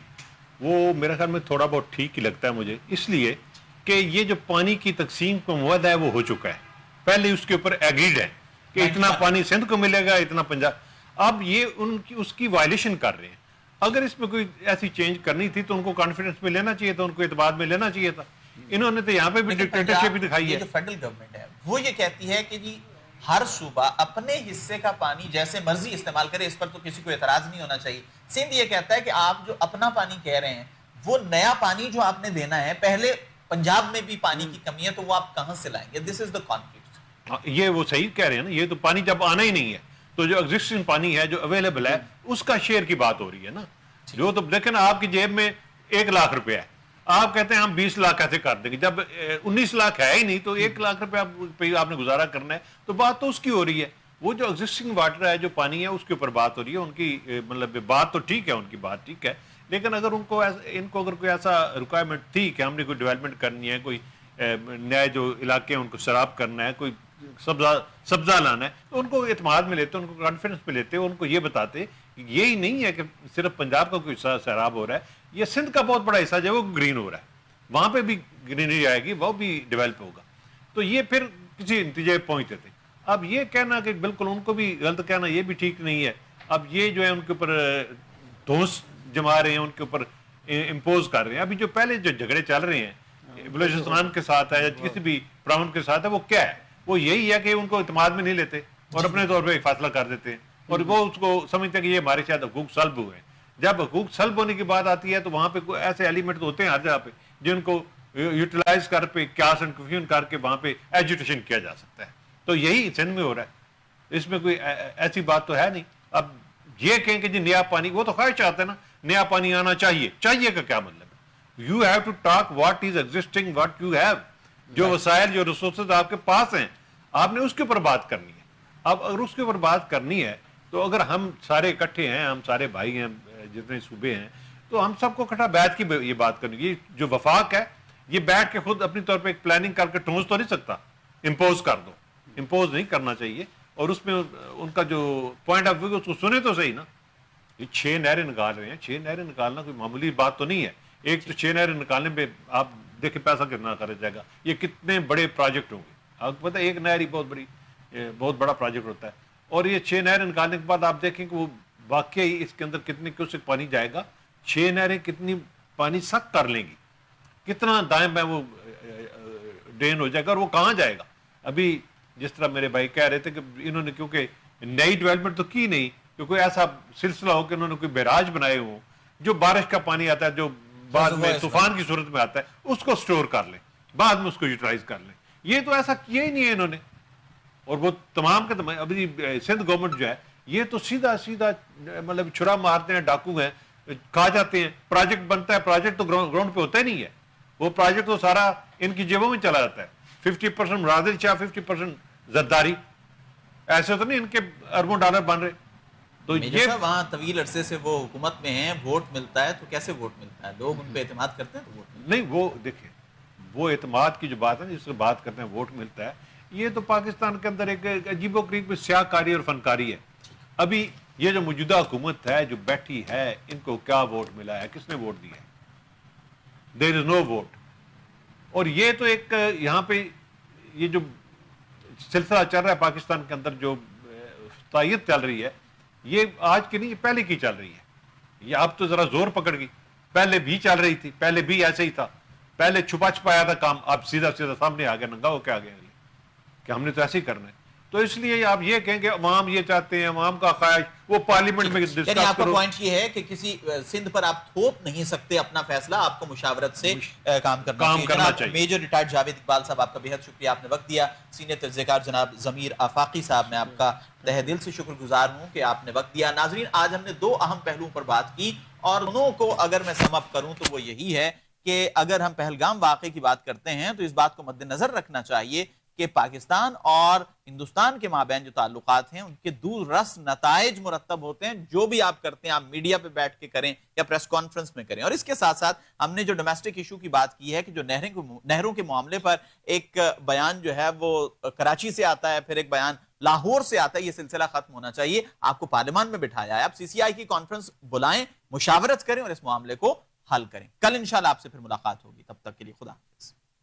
وہ میرے خیال میں تھوڑا بہت ٹھیک ہی لگتا ہے مجھے، اس لیے کہ یہ جو پانی کی تقسیم کا معاہدہ ہے وہ ہو چکا ہے، پہلے اس کے اوپر ایگریڈ ہے کہ اتنا پانی سندھ کو ملے گا، اتنا پنجاب۔ اب یہ اس کی وائلیشن کر رہے ہیں۔ اگر اس میں کوئی ایسی چینج کرنی تھی تو ان کو کانفیڈنس میں لینا چاہیے تھا، ان کو اعتماد میں لینا چاہیے تھا۔ انہوں نے تو یہاں پہ بھی ڈکٹیٹرشپ بھی دکھائی ہے۔ جو فیڈرل گورنمنٹ ہے وہ یہ کہتی ہے کہ جی ہر صوبہ اپنے حصے کا پانی جیسے مرضی استعمال کرے، اس پر تو کسی کو اعتراض نہیں ہونا چاہیے۔ سندھ یہ کہتا ہے کہ آپ جو اپنا پانی کہہ رہے ہیں، وہ نیا پانی جو آپ نے دینا ہے، پہلے پنجاب میں بھی پانی کی کمی ہے تو وہ آپ کہاں سے لائیں گے؟ دس از دا کانفلکٹ۔ یہ وہ صحیح کہہ رہے ہیں نا، یہ تو پانی جب آنا ہی نہیں ہے تو جو ایگزسٹنگ پانی ہے جو اویلیبل ہے اس کا شیئر کی بات ہو رہی ہے نا۔ جو تو دیکھیں نا، آپ کی جیب میں 1 لاکھ روپیہ ہے، آپ کہتے ہیں ہم 20 لاکھ کیسے کر دیں گے؟ جب 19 لاکھ ہے ہی نہیں تو 1 لاکھ روپیہ آپ نے گزارا کرنا ہے، تو بات تو اس کی ہو رہی ہے۔ وہ جو ایگزسٹنگ واٹر ہے، جو پانی ہے، اس کے اوپر بات ہو رہی ہے۔ ان کی مطلب بات تو ٹھیک ہے، ان کی بات ٹھیک ہے، لیکن اگر ان کو اگر کوئی ایسا ریکوائرمنٹ تھی کہ ہم نے کوئی ڈیولپمنٹ کرنی ہے، کوئی نئے جو علاقے ہیں ان کو سیراب کرنا ہے، کوئی سبزہ لانا ہے، تو ان کو اعتماد میں لیتے، ان کو کانفیڈنس میں لیتے، ان کو یہ بتاتے یہی نہیں ہے کہ صرف پنجاب کا کوئی حصہ سیراب ہو رہا ہے، یہ سندھ کا بہت بڑا حصہ جو ہے وہ گرین ہو رہا ہے، وہاں پہ بھی گرینری آئے گی، وہ بھی ڈیولپ ہوگا۔ تو یہ پھر کسی نتیجے پہ پہنچتے تھے۔ اب یہ کہنا کہ بالکل ان کو بھی غلط کہنا یہ بھی ٹھیک نہیں ہے. اب یہ جو ہے ان کے اوپر دھوس جما رہے ہیں, ان کے اوپر امپوز کر رہے ہیں. ابھی جو پہلے جو جھگڑے چل رہے ہیں بلوچستان کے ساتھ ہے یا کسی بھی پراؤنڈ کے ساتھ ہے, وہ کیا ہے؟ وہ یہی ہے کہ ان کو اعتماد میں نہیں لیتے اور اپنے طور پہ ایک فیصلہ کر دیتے ہیں, اور وہ اس کو سمجھتے ہیں کہ یہ ہمارے شاید حقوق سلب ہوئے ہیں. جب حقوق سلب ہونے کی بات آتی ہے تو وہاں پہ کوئی ایسے ایلیمنٹ ہوتے ہیں ہر جگہ پہ جن کو یوٹیلائز کر پہ کیاس اینڈ کنفیوژن کر کے وہاں پہ ایجوٹیشن کیا جا سکتا ہے. تو یہی سندھ میں ہو رہا ہے, اس میں کوئی ایسی بات تو ہے نہیں. اب یہ کہیں کہ جی نیا پانی, وہ تو خواہش چاہتے ہیں نا نیا پانی آنا چاہیے. چاہیے کا کیا مطلب ہے؟ You have to talk what is existing, what you have. جو وسائل جو ریسورسز آپ کے پاس ہیں آپ نے اس کے اوپر بات کرنی ہے. اب اگر اس کے اوپر بات کرنی ہے تو اگر ہم سارے اکٹھے ہیں, ہم سارے بھائی ہیں جتنے صوبے ہیں, تو ہم سب کو اکٹھا بیٹھ کے یہ بات کرنی. یہ جو وفاق ہے یہ بیٹھ کے خود اپنی طور پہ ایک پلاننگ کر کے ٹھونس تو نہیں سکتا, امپوز کر دو. امپوز نہیں کرنا چاہیے. اور اس میں ان کا جو پوائنٹ آف ویو اس کو سنے تو صحیح نا. یہ 6 نہریں نکال رہے ہیں, 6 نہریں نکالنا کوئی معمولی بات تو نہیں ہے. ایک تو 6 نہریں نکالنے پہ آپ دیکھیں پیسہ کتنا خرچ جائے گا, یہ کتنے بڑے پروجیکٹ ہوں گے. آپ کو پتہ ہے ایک نہر ہی بہت بڑا پروجیکٹ ہوتا ہے, اور یہ 6 نہریں نکالنے کے بعد آپ دیکھیں کہ وہ واقعی اس کے اندر کتنے کیوسک پانی جائے گا. 6 نہریں کتنی پانی سک کر لیں گی, کتنا دائیں بائیں وہ ڈرین ہو جائے گا, اور وہ کہاں جائے گا. ابھی جس طرح میرے بھائی کہہ رہے تھے کہ انہوں نے کیونکہ نئی ڈیولپمنٹ تو کی نہیں, کہ کوئی ایسا سلسلہ ہو کہ انہوں نے کوئی بیراج بنائے ہوں جو بارش کا پانی آتا ہے جو بعد میں طوفان کی صورت میں آتا ہے اس کو سٹور کر لیں, بعد میں اس کو یوٹیلائز کر لیں. یہ تو ایسا کیا ہی نہیں ہے انہوں نے. اور وہ تمام کے تمام ابھی سندھ گورنمنٹ جو ہے یہ تو سیدھا سیدھا مطلب چھرا مارتے ہیں, ڈاکو ہیں, کھا جاتے ہیں. پروجیکٹ بنتا ہے, پروجیکٹ تو گراؤنڈ پہ ہوتا ہی نہیں ہے. وہ پروجیکٹ تو سارا ان کی جیبوں میں چلا جاتا ہے. 50% مرادل شاہ, 50% زرداری. ایسے تو نہیں ان کے اربوں ڈالر بن رہے. تو یہ وہاں طویل عرصے سے وہ حکومت میں ہیں, ووٹ ملتا ہے تو کیسے ووٹ ملتا ہے؟ لوگ ان پہ اعتماد کرتے ہیں تو ووٹ ملتا ہے. نہیں, وہ دیکھیں وہ اعتماد کی جو بات ہے جس سے بات کرتے ہیں ووٹ ملتا ہے, یہ تو پاکستان کے اندر ایک عجیب و غریب سیاہ کاری اور فنکاری ہے. ابھی یہ جو موجودہ حکومت ہے جو بیٹھی ہے, ان کو کیا ووٹ ملا ہے, کس نے ووٹ دیا ہے؟ دیر از نو ووٹ. اور یہ تو ایک یہاں پہ یہ جو سلسلہ چل رہا ہے پاکستان کے اندر, جو تائید چل رہی ہے, یہ آج کی نہیں, یہ پہلے کی چل رہی ہے. یہ اب تو ذرا زور پکڑ گئی, پہلے بھی چل رہی تھی, پہلے بھی ایسے ہی تھا. پہلے چھپا چھپایا تھا کام, اب سیدھا سیدھا سامنے آ گیا, ننگا ہو کے آ گیا کہ ہم نے تو ایسے ہی کرنا ہے. تو اس لیے آپ یہ کہیں کہ عوام یہ چاہتے ہیں, عوام کا خواہش, وہ پارلیمنٹ میں ڈسکس یعنی آپ کا کرو. پوائنٹ یہ ہے کہ کسی سندھ پر آپ تھوپ نہیں سکتے اپنا فیصلہ, آپ کو مشاورت سے کام کرنا چاہیے. میجر ریٹائرڈ جاوید اقبال صاحب, آپ کا بے حد شکریہ, آپ نے وقت دیا. سینئر تجزیہ کار جناب ضمیر آفاقی صاحب, میں آپ کا تہ دل سے شکر گزار ہوں کہ آپ نے وقت دیا. ناظرین, آج ہم نے 2 اہم پہلوؤں پر بات کی, اور انہوں کو اگر میں سم اپ کروں تو وہ یہی ہے کہ اگر ہم پہلگام واقعے کی بات کرتے ہیں تو اس بات کو مد نظر رکھنا چاہیے کہ پاکستان اور ہندوستان کے مابین جو تعلقات ہیں ان کے دور رس نتائج مرتب ہوتے ہیں. جو بھی آپ کرتے ہیں آپ میڈیا پہ بیٹھ کے کریں یا پریس کانفرنس میں کریں. اور اس کے ساتھ ساتھ ہم نے جو ڈومیسٹک ایشو کی بات کی ہے کہ جو نہروں کے معاملے پر ایک بیان جو ہے وہ کراچی سے آتا ہے, پھر ایک بیان لاہور سے آتا ہے, یہ سلسلہ ختم ہونا چاہیے. آپ کو پارلیمان میں بٹھایا ہے, آپ CCI کی کانفرنس بلائیں, مشاورت کریں اور اس معاملے کو حل کریں. کل انشاءاللہ آپ سے پھر ملاقات ہوگی, تب تک کے لیے خدا حافظ.